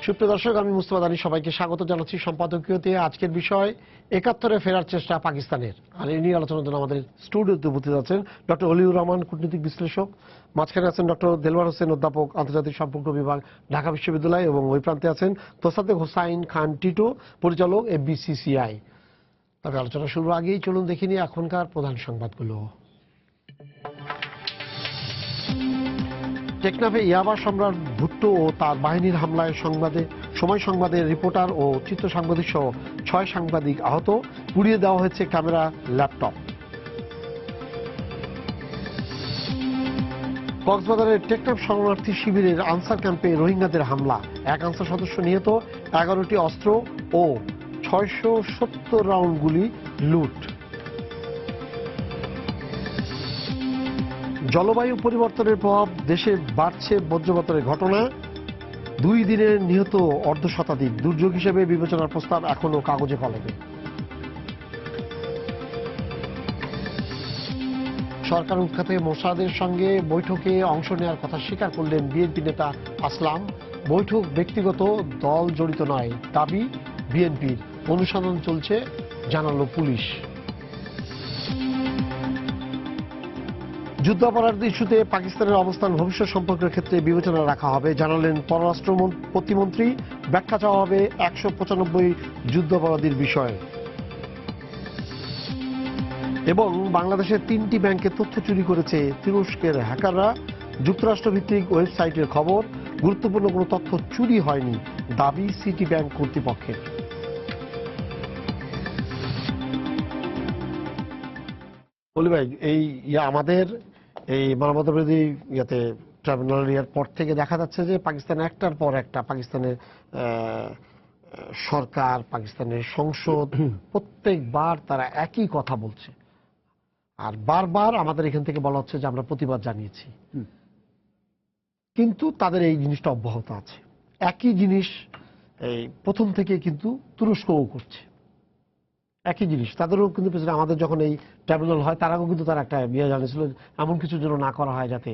সুপ্রিয় দর্শক, আমি মুস্তফা দানি সবাইকে স্বাগত জানাচ্ছি সম্পাদকীয়তে। আজকের বিষয় ৭১-এ ফেরার চেষ্টা পাকিস্তানের, আর এই নিয়ে আলোচনার জন্য আমাদের স্টুডিওতে উপস্থিত আছেন ডক্টর অলিউর রহমান, কূটনীতিক বিশ্লেষক। মাঝখানে আছেন ডক্টর দেলওয়ার হোসেন, অধ্যাপক, আন্তর্জাতিক সম্পর্ক বিভাগ, ঢাকা বিশ্ববিদ্যালয়, এবং ওই প্রান্তে আছেন তোসাদ্দেক হোসাইন খান টিটো, পরিচালক, FBCCI। তবে আলোচনা শুরুর আগেই চলুন দেখে নিই এখনকার প্রধান সংবাদগুলো। টেকনাফে ইয়াবা সম্রাট ভুট্টো ও তার বাহিনীর হামলায় সময় সংবাদের রিপোর্টার ও চিত্র সাংবাদিক সহ ৬ সাংবাদিক আহত, পুড়িয়ে দেওয়া হয়েছে ক্যামেরা, ল্যাপটপ। কক্সবাজারের টেকনাফ শরণার্থী শিবিরের আনসার ক্যাম্পে রোহিঙ্গাদের হামলা, ১ আনসার সদস্য নিহত, ১১টি অস্ত্র ও ৬৭০ রাউন্ড গুলি লুট। জলবায়ু পরিবর্তনের প্রভাব, দেশে বাড়ছে বজ্রপাতের ঘটনা, 2 দিনে নিহত অর্ধশতাধিক, দুর্যোগ হিসেবে বিবেচনার প্রস্তাব এখনো কাগজে কলমে। সরকার উৎখাতে মোসাদের সঙ্গে বৈঠকে অংশ নেওয়ার কথা স্বীকার করলেন বিএনপি নেতা আসলাম। বৈঠক ব্যক্তিগত, দল জড়িত নয়, দাবি বিএনপির। অনুসন্ধান চলছে, জানালো পুলিশ। যুদ্ধাপরাধ ইস্যুতে পাকিস্তানের অবস্থান ভবিষ্যৎ সম্পর্কের ক্ষেত্রে বিবেচনা রাখা হবে, জানালেন পররাষ্ট্র প্রতিমন্ত্রী। ব্যাখ্যা চাওয়া হবে ১৯৫ যুদ্ধাপরাধীর বিষয়ে। এবং বাংলাদেশের 3টি ব্যাংকে তথ্য চুরি করেছে তুরস্কের হ্যাকাররা, যুক্তরাষ্ট্রভিত্তিক ওয়েবসাইটের খবর। গুরুত্বপূর্ণ কোনো তথ্য চুরি হয়নি, দাবি সিটি ব্যাংক কর্তৃপক্ষের। বলি ভাই, এই আমাদের এই মানবতাবিরোধী ট্রাইব্যুনাল পর থেকে দেখা যাচ্ছে যে পাকিস্তান একটার পর একটা, পাকিস্তানের সরকার, পাকিস্তানের সংসদ প্রত্যেকবার তারা একই কথা বলছে, আর বারবার আমাদের এখান থেকে বলা হচ্ছে যে আমরা প্রতিবাদ জানিয়েছি, কিন্তু তাদের এই জিনিসটা অব্যাহত আছে। একই জিনিস এই প্রথম থেকে কিন্তু তুরস্কও করছে, একই জিনিস। তাদেরও কিন্তু আমাদের যখন এই ট্রাইব্যুনাল হয় তার আগেও কিন্তু তারা একটা বিয়ে জানিয়েছিল এমন কিছু যেন না করা হয় যাতে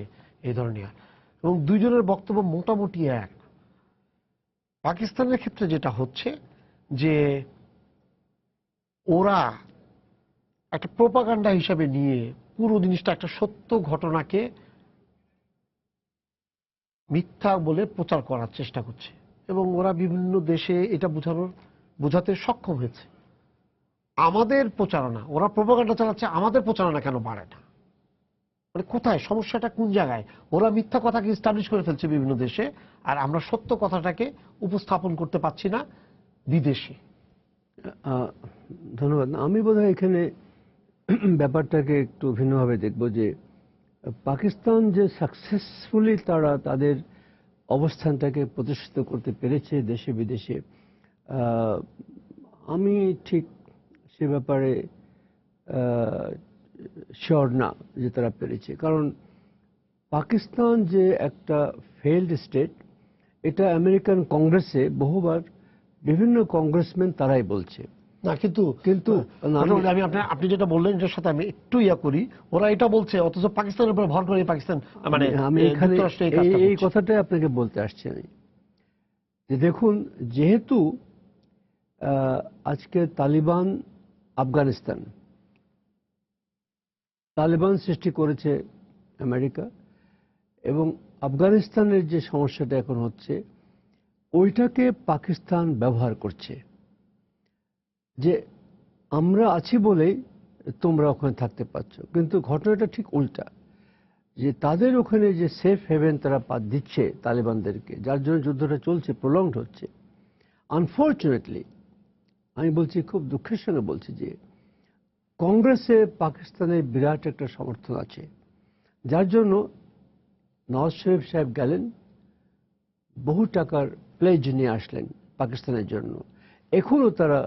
এই ধরনের। এবং দুইজনের বক্তব্য মোটামুটি এক। পাকিস্তানের ক্ষেত্রে যেটা হচ্ছে যে ওরা একটা প্রোপাগান্ডা হিসাবে নিয়ে পুরো জিনিসটা একটা সত্য ঘটনাকে মিথ্যা বলে প্রচার করার চেষ্টা করছে, এবং ওরা বিভিন্ন দেশে এটা বোঝাতে সক্ষম হয়েছে। আমাদের প্রচারণা, ওরা প্রোপাগান্ডা চালাচ্ছে, আমাদের প্রচারণা কেন বাড়ে না? মানে কোথায় সমস্যাটা, কোন জায়গায়? ওরা মিথ্যা কথাকে এস্টাবলিশ করে ফেলছে বিভিন্ন দেশে, আর আমরা সত্য কথাটাকে উপস্থাপন করতে পারছি না বিদেশে। ধন্যবাদ। আমি বোধহয় এখানে ব্যাপারটাকে একটু ভিন্নভাবে দেখব, যে পাকিস্তান যে সাকসেসফুলি তারা তাদের অবস্থানটাকে প্রতিষ্ঠিত করতে পেরেছে দেশে বিদেশে, আমি ঠিক সে ব্যাপারে শিওর না যে তারা পেরেছে। কারণ পাকিস্তান যে একটা ফেইল্ড স্টেট, এটা আমেরিকান কংগ্রেসে বহুবার বিভিন্ন কংগ্রেসম্যান তারাই বলছে। না, কিন্তু আমি আপনি যেটা বললেন এটার সাথে আমি একটু করি, ওরা এটা বলছে অথচ পাকিস্তানের উপর ভর করে পাকিস্তান, মানে আমি এখানে এই কথাটাই আপনাকে বলতে আসছি আমি, যে দেখুন, যেহেতু আজকে তালিবান সৃষ্টি করেছে আমেরিকা, এবং আফগানিস্তানের যে সমস্যাটা এখন হচ্ছে ওইটাকে পাকিস্তান ব্যবহার করছে, যে আমরা আছি বলেই তোমরা ওখানে থাকতে পারছো। কিন্তু ঘটনাটা ঠিক উল্টা, যে তাদের ওখানে যে সেফ হেভেন তারা দিচ্ছে তালিবানদেরকে, যার জন্য যুদ্ধটা চলছে, প্রলংড হচ্ছে। আনফর্চুনেটলি আমি বলছি, খুব দুঃখের সঙ্গে বলছি, যে কংগ্রেসে পাকিস্তানের বিরাট একটা সমর্থন আছে, যার জন্য নওয়াজ শরীফ সাহেব গেলেন, বহু টাকার প্লেজ নিয়ে আসলেন পাকিস্তানের জন্য। এখনো তারা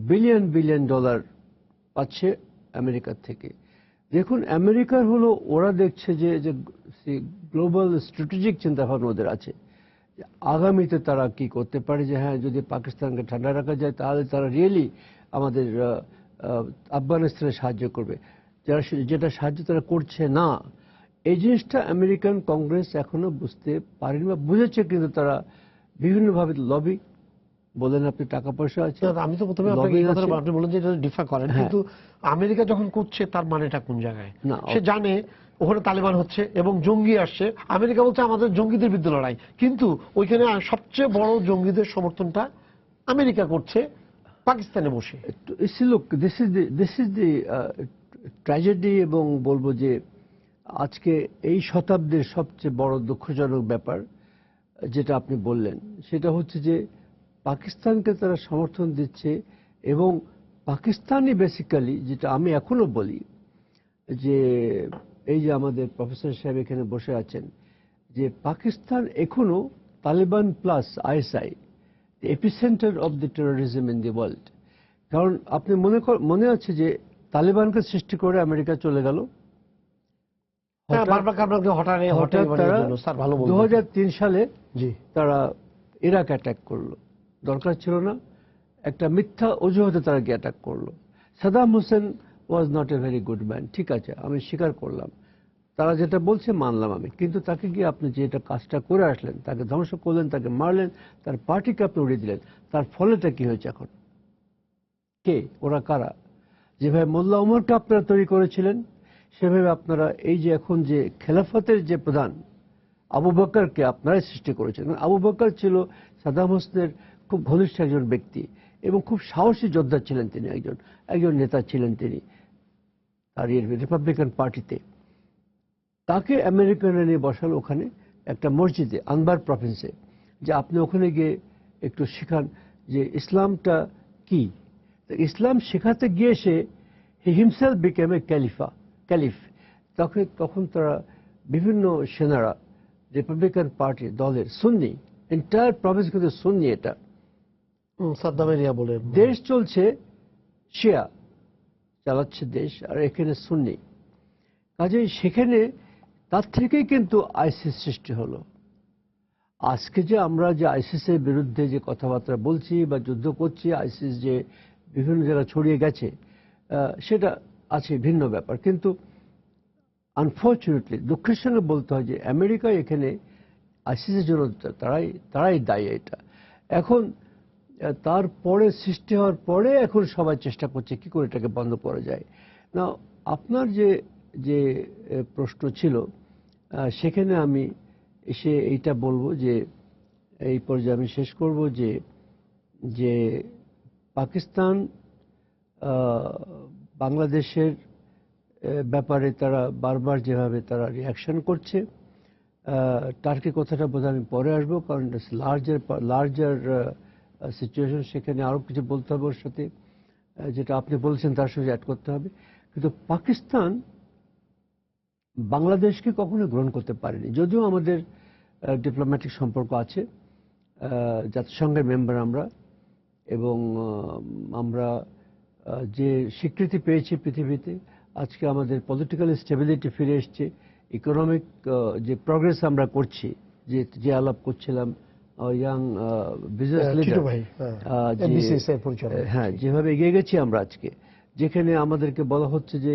বিলিয়ন বিলিয়ন ডলার পাচ্ছে আমেরিকার থেকে। দেখুন, আমেরিকার হলো, ওরা দেখছে যে গ্লোবাল স্ট্র্যাটেজিক চিন্তাভাবনা ওদের আছে, আগামীতে তারা কি করতে পারে, যে হ্যাঁ, যদি পাকিস্তানকে ঠান্ডা রাখা যায় তাহলে তারা রিয়েলি আমাদের আফগানিস্তানে সাহায্য করবে, যেটা সাহায্য তারা করছে না। এই জিনিসটা আমেরিকান কংগ্রেস এখনো বুঝতে পারেনি, বা বুঝেছে কিন্তু তারা বিভিন্নভাবে লবি বলেন, আপনি টাকা পয়সা আছে। আমি তো প্রথমে আপনাকে এই কথাটা আপনি বলেন যে এটা ডিফার করেন, কিন্তু আমেরিকা যখন করছে তার মানেটা কোন জায়গায়? সে জানে ওখানে তালেবান হচ্ছে এবং জঙ্গি আসছে, আমেরিকা বলছে আমাদের জঙ্গিদের বিরুদ্ধে লড়াই, কিন্তু ওইখানে সবচেয়ে বড় জঙ্গিদের সমর্থনটা আমেরিকা করছে পাকিস্তানে বসে। Look, this is the tragedy, এবং বলবো যে আজকে এই শতাব্দীর সবচেয়ে বড় দুঃখজনক ব্যাপার যেটা আপনি বললেন, সেটা হচ্ছে যে পাকিস্তানকে তারা সমর্থন দিচ্ছে, এবং পাকিস্তানই বেসিক্যালি, যেটা আমি এখনো বলি, যে এই যে আমাদের প্রফেসর সাহেব এখানে বসে আছেন, যে পাকিস্তান এখনো Taliban plus ISI epicentre of the terrorism in the world. কারণ আপনি মনে আছে যে তালেবানকে সৃষ্টি করে আমেরিকা চলে গেল, হঠাৎ তারা 2003 সালে তারা ইরাক অ্যাটাক করলো। দরকার ছিল না, একটা মিথ্যা অজুহাতে তারা গিয়ে অ্যাটাক করলো। Saddam Hossain was not a very good man, ঠিক আছে, আমি স্বীকার করলাম, তারা যেটা বলছে মানলাম আমি, কিন্তু তাকে গিয়ে আপনি যে এটা কাজটা করে আসলেন, তাকে ধ্বংস করলেন, তাকে মারলেন, তার পার্টিকে আপনি উড়িয়ে দিলেন, তার ফলেটা কি হয়েছে এখন? কে ওরা, কারা? যেভাবে মোল্লা ওমরকে আপনারা তৈরি করেছিলেন, সেভাবে আপনারা এই যে এখন যে খেলাফতের যে প্রধান আবু বকরকে আপনারাই সৃষ্টি করেছেন। আবু বকর ছিল সাদ্দাম হোসেনের খুব ঘনিষ্ঠ একজন ব্যক্তি এবং খুব সাহসী যোদ্ধা ছিলেন তিনি, একজন নেতা ছিলেন তিনি আর রিপাবলিকান পার্টিতে। তাকে আমেরিকানরা নিয়ে বসালো ওখানে একটা মসজিদে, আনবার প্রভিন্সে, যে আপনি ওখানে গিয়ে একটু শেখান যে ইসলামটা কি। ইসলাম শেখাতে গিয়ে সে হিমসেলফ বিকেম এ ক্যালিফ। তখন তারা বিভিন্ন সেনারা রিপাবলিকান পার্টি দলের সুন্নি, এন্টায়ার প্রভিন্স কিন্তু সুন্নি, এটা সাদ্দামেরিয়া বলে দেশ চলছে, শিয়া চালাচ্ছে দেশ, আর এখানে সুন্নি। কাজেই সেখানে তার থেকেই কিন্তু আইসিস সৃষ্টি হলো। আজকে যে আমরা যে আইসিসের বিরুদ্ধে যে কথাবার্তা বলছি বা যুদ্ধ করছি, আইসিস যে বিভিন্ন জায়গায় ছড়িয়ে গেছে, সেটা আছে ভিন্ন ব্যাপার, কিন্তু আনফর্চুনেটলি দুঃখের সঙ্গে বলতে হয় যে আমেরিকা এখানে আইসিসের জন্য তারাই দায়ী। এটা এখন তারপরে সৃষ্টি হওয়ার পরে এখন সবাই চেষ্টা করছে কি করে এটাকে বন্ধ করা যায়। না, আপনার যে প্রশ্ন ছিল, সেখানে আমি এসে এইটা বলবো যে এই পর্যায়ে আমি শেষ করব যে পাকিস্তান বাংলাদেশের ব্যাপারে তারা বারবার যেভাবে তারা রিয়াকশন করছে, টার্কি কথাটা বোধহয় আমি পরে আসবো, কারণ লার্জার সিচুয়েশন, সেখানে আরও কিছু বলতে হবে ওর সাথে, যেটা আপনি বলছেন তার সাথে অ্যাড করতে হবে। কিন্তু পাকিস্তান বাংলাদেশকে কখনো গ্রহণ করতে পারেনি, যদিও আমাদের ডিপ্লোম্যাটিক সম্পর্ক আছে, জাতিসংঘের মেম্বার আমরা, এবং আমরা যে স্বীকৃতি পেয়েছি পৃথিবীতে, আজকে আমাদের পলিটিক্যাল স্টেবিলিটি ফিরে এসছে, ইকোনমিক যে প্রগ্রেস আমরা করছি, যে আলাপ করছিলাম ইয়াং বিজনেস লিডার, হ্যাঁ, যেভাবে এগিয়ে গেছি আমরা আজকে, যেখানে আমাদেরকে বলা হচ্ছে যে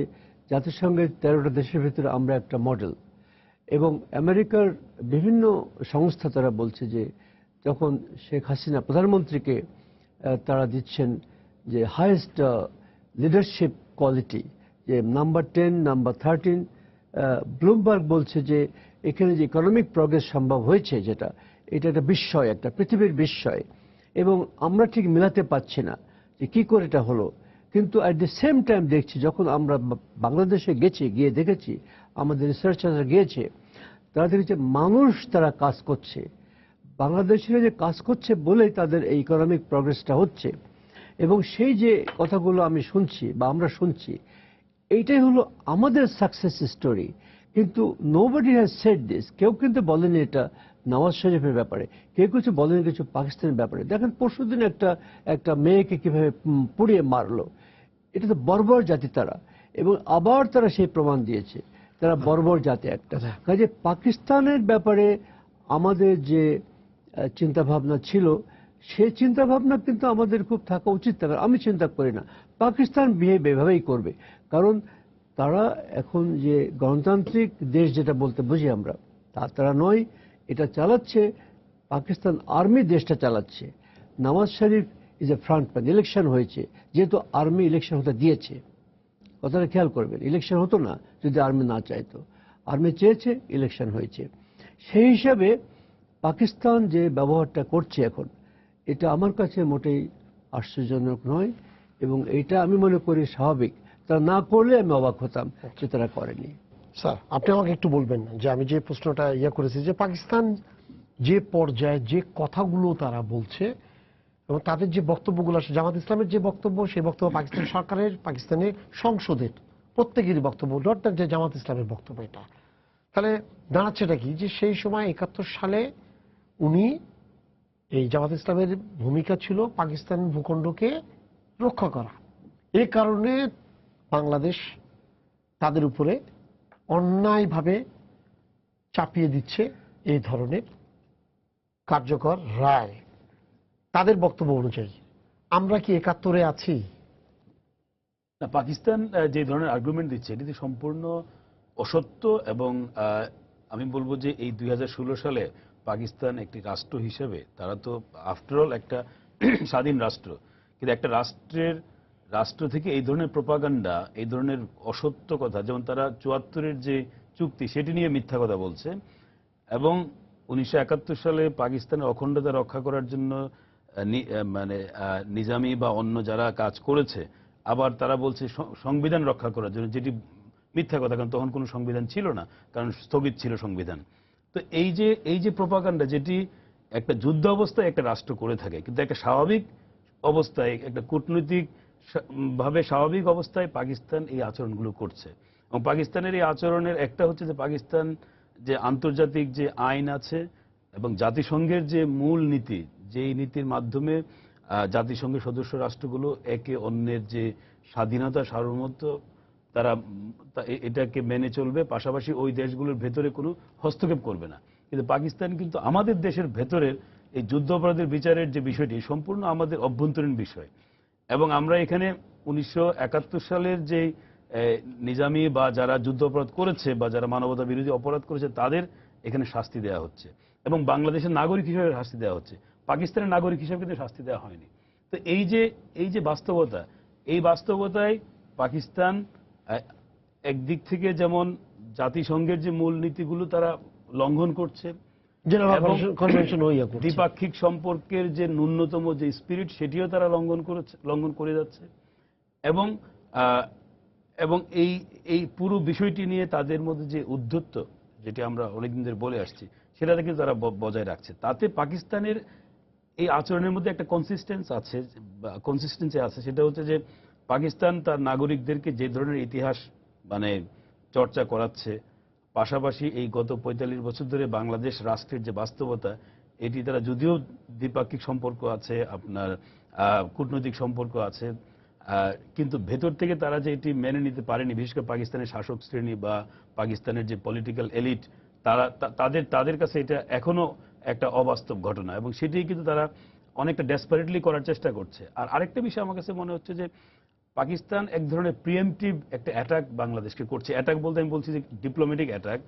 জাতিসংঘের 13টা দেশের ভিতরে আমরা একটা মডেল, এবং আমেরিকার বিভিন্ন সংস্থা তারা বলছে যে যখন শেখ হাসিনা প্রধানমন্ত্রীকে তারা দিচ্ছেন যে হাইয়েস্ট লিডারশিপ কোয়ালিটি, যে নাম্বার 10, নাম্বার 13, ব্লুমবার্গ বলছে যে এখানে যে ইকোনমিক প্রগ্রেস সম্ভব হয়েছে, এটা একটা বিস্ময়, একটা পৃথিবীর বিস্ময়, এবং আমরা ঠিক মেলাতে পারছি না যে কি করে এটা হলো। কিন্তু অ্যাট দ্য সেম টাইম দেখছি, যখন আমরা বাংলাদেশে গিয়ে দেখেছি, আমাদের রিসার্চাররা গিয়েছে, তারা দেখেছে মানুষ তারা কাজ করছে, বাংলাদেশিরা যে কাজ করছে বলেই তাদের এই ইকোনমিক প্রগ্রেসটা হচ্ছে। এবং সেই যে কথাগুলো আমি শুনছি বা আমরা শুনছি, এইটাই হলো আমাদের সাকসেস স্টোরি। কিন্তু নোবডি হ্যাজ সেড দিস, কেউ কিন্তু বলেনি এটা নওয়াজ শরীফের ব্যাপারে, কেউ কিছু বলেনি কিছু পাকিস্তানের ব্যাপারে। দেখেন পরশুদিন একটা মেয়েকে কিভাবে পুড়িয়ে মারলো, এটা তো বর্বর জাতি তারা, এবং আবার তারা সেই প্রমাণ দিয়েছে তারা বর্বর জাতি একটা। কাজে পাকিস্তানের ব্যাপারে আমাদের যে চিন্তাভাবনা ছিল, সেই চিন্তাভাবনা কিন্তু আমাদের খুব থাকা উচিত। আমি চিন্তা করি না পাকিস্তান বিহেভ এভাবেই করবে, কারণ তারা এখন যে গণতান্ত্রিক দেশ যেটা বলতে বুঝি আমরা, তারা নয়, এটা চালাচ্ছে পাকিস্তান আর্মি দেশটা চালাচ্ছে। Nawaz Sharif is a frontman. Election হয়েছে, যেহেতু আর্মি ইলেকশন হতে দিয়েছে, কথাটা খেয়াল করবেন, ইলেকশন হতো না যদি আর্মি না চাইতো। আর্মি চেয়েছে, ইলেকশন হয়েছে। সেই হিসাবে পাকিস্তান যে ব্যবহারটা করছে এখন, এটা আমার কাছে মোটেই আশ্চর্যজনক নয়, এবং এটা আমি মনে করি স্বাভাবিক। তারা না করলে আমি অবাক হতাম যে তারা করেনি। স্যার, আপনি আমাকে একটু বলবেন যে আমি যে প্রশ্নটা করেছি যে পাকিস্তান যে পর্যায়ে যে কথাগুলো তারা বলছে এবং তাদের যে বক্তব্যগুলো আসে, জামাত ইসলামের যে বক্তব্য, সেই বক্তব্য পাকিস্তান সরকারের, পাকিস্তানের সংসদের প্রত্যেকেরই বক্তব্য, নট যে জামাত ইসলামের বক্তব্য, এটা তাহলে দাঁড়াচ্ছেটা কি যে সেই সময় 71 সালে উনি, এই জামাত ইসলামের ভূমিকা ছিল পাকিস্তান ভূখণ্ডকে রক্ষা করা। এই কারণে বাংলাদেশ তাদের উপরে অন্যায়ভাবে চাপিয়ে দিচ্ছে এই ধরনের কার্যকর রায়। তাদের বক্তব্য অনুযায়ী আমরা কি 71-এ আছি? না, পাকিস্তান যে ধরনের আর্গুমেন্ট দিচ্ছে এটি সম্পূর্ণ অসত্য, এবং আমি বলবো যে এই 2016 সালে পাকিস্তান একটি রাষ্ট্র হিসেবে, তারা তো আফটারঅল একটা স্বাধীন রাষ্ট্র, কিন্তু একটা রাষ্ট্র থেকে এই ধরনের প্রোপাগান্ডা, এই ধরনের অসত্য কথা, যেমন তারা 74-এর যে চুক্তি সেটি নিয়ে মিথ্যা কথা বলছে, এবং 1971 সালে পাকিস্তানের অখণ্ডতা রক্ষা করার জন্য মানে নিজামী বা অন্য যারা কাজ করেছে, আবার তারা বলছে সংবিধান রক্ষা করার জন্য, যেটি মিথ্যা কথা, কারণ তখন কোনো সংবিধান ছিল না, কারণ স্থগিত ছিল সংবিধান। তো এই যে প্রোপাগান্ডা, যেটি একটা যুদ্ধ অবস্থায় একটা রাষ্ট্র করে থাকে, কিন্তু একটা স্বাভাবিক অবস্থায়, একটা কূটনৈতিক ভাবে স্বাভাবিক অবস্থায় পাকিস্তান এই আচরণগুলো করছে। এবং পাকিস্তানের এই আচরণের একটা হচ্ছে যে পাকিস্তান যে আন্তর্জাতিক যে আইন আছে এবং জাতিসংঘের যে মূল নীতি, যেই নীতির মাধ্যমে জাতিসংঘের সদস্য রাষ্ট্রগুলো একে অন্যের যে স্বাধীনতা, সার্বভৌমত্ব, তারা এটাকে মেনে চলবে, পাশাপাশি ওই দেশগুলোর ভেতরে কোনো হস্তক্ষেপ করবে না। কিন্তু পাকিস্তান কিন্তু আমাদের দেশের ভেতরের এই যুদ্ধ অপরাধের বিচারের যে বিষয়টি সম্পূর্ণ আমাদের অভ্যন্তরীণ বিষয়, এবং আমরা এখানে 1971 সালের যে নিজামী বা যারা যুদ্ধ অপরাধ করেছে বা যারা মানবতা বিরোধী অপরাধ করেছে তাদের এখানে শাস্তি দেওয়া হচ্ছে, এবং বাংলাদেশের নাগরিক হিসেবে শাস্তি দেওয়া হচ্ছে, পাকিস্তানের নাগরিক হিসেবে কিন্তু শাস্তি দেওয়া হয়নি। তো এই যে বাস্তবতা, এই বাস্তবতায় পাকিস্তান একদিক থেকে যেমন জাতিসংঘের যে মূল নীতিগুলো তারা লঙ্ঘন করছে, দ্বিপাক্ষিক সম্পর্কের যে ন্যূনতম যে স্পিরিট সেটিও তারা লঙ্ঘন করে যাচ্ছে, এবং এই পুরো বিষয়টি নিয়ে তাদের মধ্যে যে উদ্ধত্ত, যেটি আমরা অনেকদিন ধরে বলে আসছি, সেটাকে কিন্তু তারা বজায় রাখছে। তাতে পাকিস্তানের এই আচরণের মধ্যে একটা কনসিস্টেন্সি আছে, সেটা হচ্ছে যে পাকিস্তান তার নাগরিকদেরকে যে ধরনের ইতিহাস মানে চর্চা করাচ্ছে, পাশাপাশি এই গত 45 বছর ধরে বাংলাদেশ রাষ্ট্রের যে বাস্তবতা, এটি তারা যদিও দ্বিপাক্ষিক সম্পর্ক আছে, আপনার কূটনৈতিক সম্পর্ক আছে, কিন্তু ভেতর থেকে তারা যে এটি মেনে নিতে পারেনি, বিশেষ করে পাকিস্তানের শাসক শ্রেণী বা পাকিস্তানের যে পলিটিক্যাল এলিট, তাদের কাছে এটা এখনো একটা অবাস্তব ঘটনা, এবং সেটি কিন্তু তারা অনেকটা ডেসপারেটলি করার চেষ্টা করছে। আর আরেকটা বিষয় আমার কাছে মনে হচ্ছে যে পাকিস্তান এক ধরনের প্রিএমটিভ একটা অ্যাটাক বাংলাদেশকে করছে। অ্যাটাক বলতে আমি বলছি যে ডিপ্লোম্যাটিক অ্যাটাক,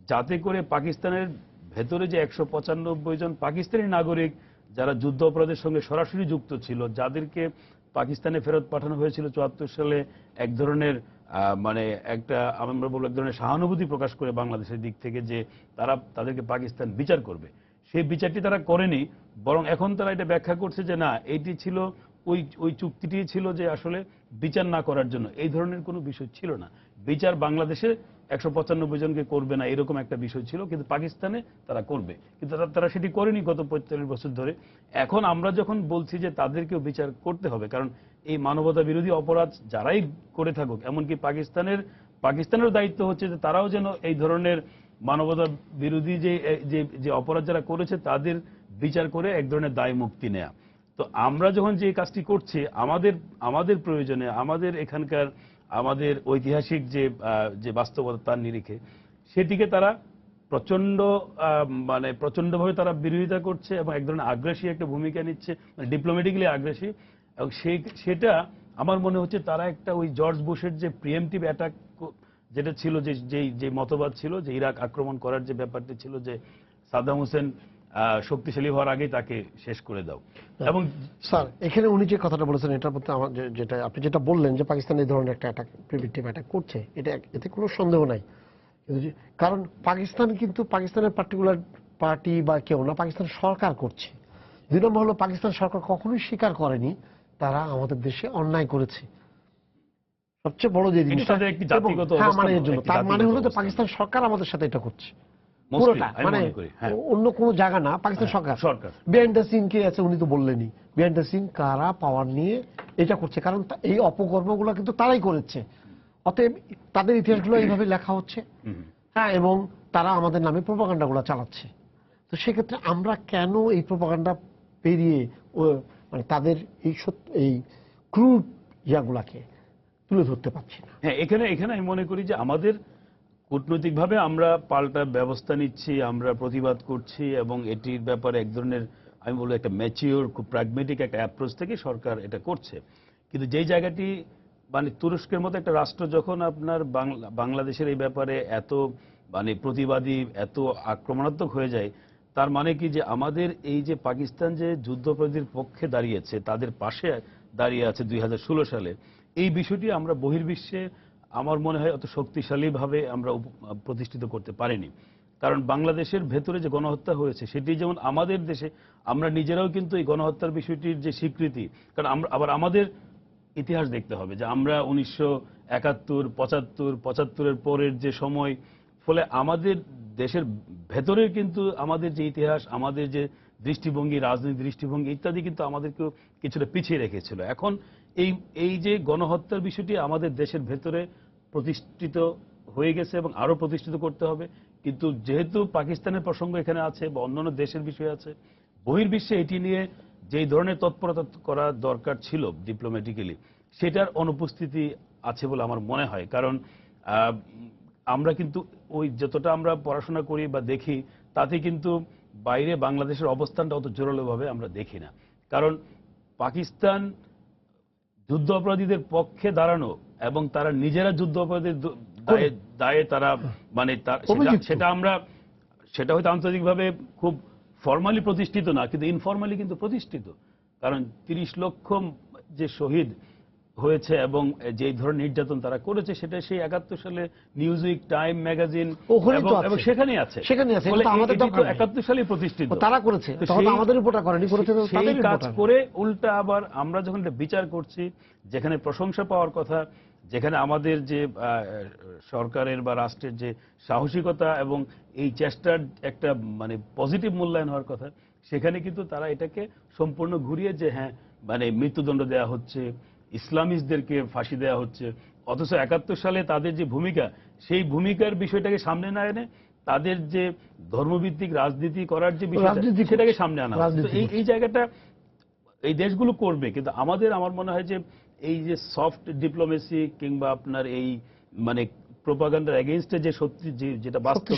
যাতে করে পাকিস্তানের ভেতরে যে 195 জন পাকিস্তানি নাগরিক যারা যুদ্ধ অপরাধের সঙ্গে সরাসরি যুক্ত ছিল, যাদেরকে পাকিস্তানে ফেরত পাঠানো হয়েছিল 74 সালে, এক ধরনের মানে একটা আমরা বলবো এক ধরনের সহানুভূতি প্রকাশ করে বাংলাদেশের দিক থেকে যে তাদেরকে পাকিস্তান বিচার করবে, সেই বিচারটি তারা করেনি, বরং এখন তারা এটা ব্যাখ্যা করছে যে না, এইটি ছিল ওই চুক্তিটি ছিল যে আসলে বিচার না করার জন্য, এই ধরনের কোনো বিষয় ছিল না। বিচার বাংলাদেশে 195 জনকে করবে না এরকম একটা বিষয় ছিল, কিন্তু পাকিস্তানে তারা করবে, কিন্তু তারা সেটি করেনি গত 45 বছর ধরে। এখন আমরা যখন বলছি যে তাদেরকেও বিচার করতে হবে, কারণ এই মানবতা বিরোধী অপরাধ যারাই করে থাকুক, এমনকি পাকিস্তানেরও দায়িত্ব হচ্ছে যে তারাও যেন এই ধরনের মানবতা বিরোধী যে অপরাধ যারা করেছে তাদের বিচার করে এক ধরনের দায় মুক্তি নেয়া। তো আমরা যখন যে কাজটি করছি, আমাদের প্রয়োজনে, আমাদের এখানকার আমাদের ঐতিহাসিক যে বাস্তবতা তার নিরিখে, সেটিকে তারা প্রচন্ডভাবে তারা বিরোধিতা করছে এবং এক ধরনের আগ্রাসী একটা ভূমিকা নিচ্ছে, মানে ডিপ্লোম্যাটিক্যালি আগ্রাসী। এবং সেটা আমার মনে হচ্ছে তারা একটা ওই জর্জ বুশের যে প্রিএমটিভ অ্যাটাক যেটা ছিল, যে মতবাদ ছিল যে ইরাক আক্রমণ করার যে ব্যাপারটি ছিল, যে সাদ্দাম হোসেন শক্তিশালী হওয়ার আগেই তাকে শেষ করে দাও। এবং স্যার এখানে উনি যে কথাটা বলেছেন এটার প্রতি আমার যেটা আপনি যেটা বললেন যে পাকিস্তান এই ধরনের একটা অ্যাটাক প্রিভেন্টিভ অ্যাটাক করছে, এতে কোনো সন্দেহ নাই। কারণ পাকিস্তান কিন্তু পাকিস্তানের পার্টিকুলার পার্টি বা কেউ না, পাকিস্তান সরকার করছে। 2 নম্বর হলো পাকিস্তান সরকার কখনোই স্বীকার করেনি তারা আমাদের দেশে অন্যায় করেছে। সবচেয়ে বড় যে জিনিসটা মানে এর জন্য তার মানে হলো যে পাকিস্তান সরকার আমাদের সাথে এটা করছে পুরোটা, মানে অন্য কোনো জায়গা না, পাকিস্তান সরকার। বিহাইন্ড দ্য সিন কে আছে উনি তো বললেনই, বিহাইন্ড দ্য সিন কারা পাওয়ার নিয়ে এটা করছে, কারণ এই অপকর্মগুলো কিন্তু তারাই করেছে। অতএব তাদের ইতিহাসগুলো এইভাবে লেখা হচ্ছে, হ্যাঁ, এবং তারা আমাদের নামে প্রোপাগান্ডাগুলো চালাচ্ছে। তো সেক্ষেত্রে আমরা কেন এই প্রোপাগান্ডা পেরিয়ে মানে তাদের এই ক্রুড ইয়াগুলাকে তুলে ধরতে পারছি না? হ্যাঁ, এখানে আমি মনে করি যে আমাদের কূটনৈতিকভাবে আমরা পাল্টা ব্যবস্থা নিচ্ছি, আমরা প্রতিবাদ করছি, এবং এটির ব্যাপারে এক ধরনের আমি বলবো একটা ম্যাচিওর, খুব প্র্যাগমেটিক একটা অ্যাপ্রোচ থেকে সরকার এটা করছে। কিন্তু যেই জায়গাটি মানে তুরস্কের মতো একটা রাষ্ট্র যখন আপনার বাংলাদেশের এই ব্যাপারে এত মানে প্রতিবাদী, এত আক্রমণাত্মক হয়ে যায়, তার মানে কি যে আমাদের এই যে পাকিস্তান যে যুদ্ধাপরাধীর পক্ষে দাঁড়িয়েছে, তাদের পাশে দাঁড়িয়ে আছে 2016 সালে, এই বিষয়টি আমরা বহির্বিশ্বে আমার মনে হয় অত শক্তিশালীভাবে আমরা প্রতিষ্ঠিত করতে পারিনি। কারণ বাংলাদেশের ভেতরে যে গণহত্যা হয়েছে সেটি যেমন আমাদের দেশে আমরা নিজেরাও কিন্তু এই গণহত্যার বিষয়টির যে স্বীকৃতি, কারণ আবার আমাদের ইতিহাস দেখতে হবে যে আমরা 1971, 75 পরের যে সময়, ফলে আমাদের দেশের ভেতরে কিন্তু আমাদের যে ইতিহাস, আমাদের যে দৃষ্টিভঙ্গি, রাজনৈতিক দৃষ্টিভঙ্গি ইত্যাদি কিন্তু আমাদেরকে কিছুটা পিছিয়ে রেখেছিল। এখন এই যে গণহত্যার বিষয়টি আমাদের দেশের ভেতরে প্রতিষ্ঠিত হয়ে গেছে এবং আরো প্রতিষ্ঠিত করতে হবে। কিন্তু যেহেতু পাকিস্তানের প্রসঙ্গ এখানে আছে বা অন্যান্য দেশের বিষয় আছে, বহির্বিশ্বে এটি নিয়ে যেই ধরনের তৎপরতা করা দরকার ছিল ডিপ্লোম্যাটিক্যালি, সেটার অনুপস্থিতি আছে বলে আমার মনে হয়। কারণ আমরা কিন্তু ওই যতটা আমরা পড়াশোনা করি বা দেখি, তাতে কিন্তু বাইরে বাংলাদেশের অবস্থানটা অত জোরালোভাবে আমরা দেখি না। কারণ পাকিস্তান যুদ্ধ অপরাধীদের পক্ষে দাঁড়ানো এবং তারা নিজেরা যুদ্ধ অপরাধীর দায়ে তারা মানে সেটা হয়তো আন্তর্জাতিকভাবে খুব ফর্মালি প্রতিষ্ঠিত না, কিন্তু ইনফর্মালি কিন্তু প্রতিষ্ঠিত। কারণ 30 লক্ষ যে শহীদ হয়েছে এবং যেই ধরনের নির্যাতন তারা করেছে, সেটা সেই 71 সালে নিউজউইক, টাইম ম্যাগাজিন এবং সেখানেই আছে। 71 সালে প্রতিষ্ঠিত তারা করেছে, আমাদের উপরটা করেনি, করেছে তাদের কাজ করে। উল্টা আবার আমরা যখন এটা বিচার করছি, যেখানে প্রশংসা পাওয়ার কথা, যেখানে আমাদের যে সরকারের বা রাষ্ট্রের যে সাহসিকতা এবং এই চেষ্টার একটা মানে পজিটিভ মূল্যায়ন হওয়ার কথা, সেখানে কিন্তু তারা এটাকে সম্পূর্ণ ঘুরিয়ে যে হ্যাঁ মানে মৃত্যুদণ্ড দেওয়া হচ্ছে, ইসলামিস্টদেরকে ফাঁসি দেওয়া হচ্ছে। অথচ 71 সালে তাদের যে ভূমিকা, সেই ভূমিকার বিষয়টাকে সামনে না এনে তাদের যে ধর্মভিত্তিক রাজনীতি করার যে বিষয়, সেটাকে সামনে আনা হচ্ছে। এই জায়গাটা এই দেশগুলো করবে, কিন্তু আমার মনে হয় যে এই যে সফট ডিপ্লোমেসি কিংবা আপনার এই মানে প্রোপাগান্ডার এগেইনস্টে যে সত্যি যেটা বাস্তব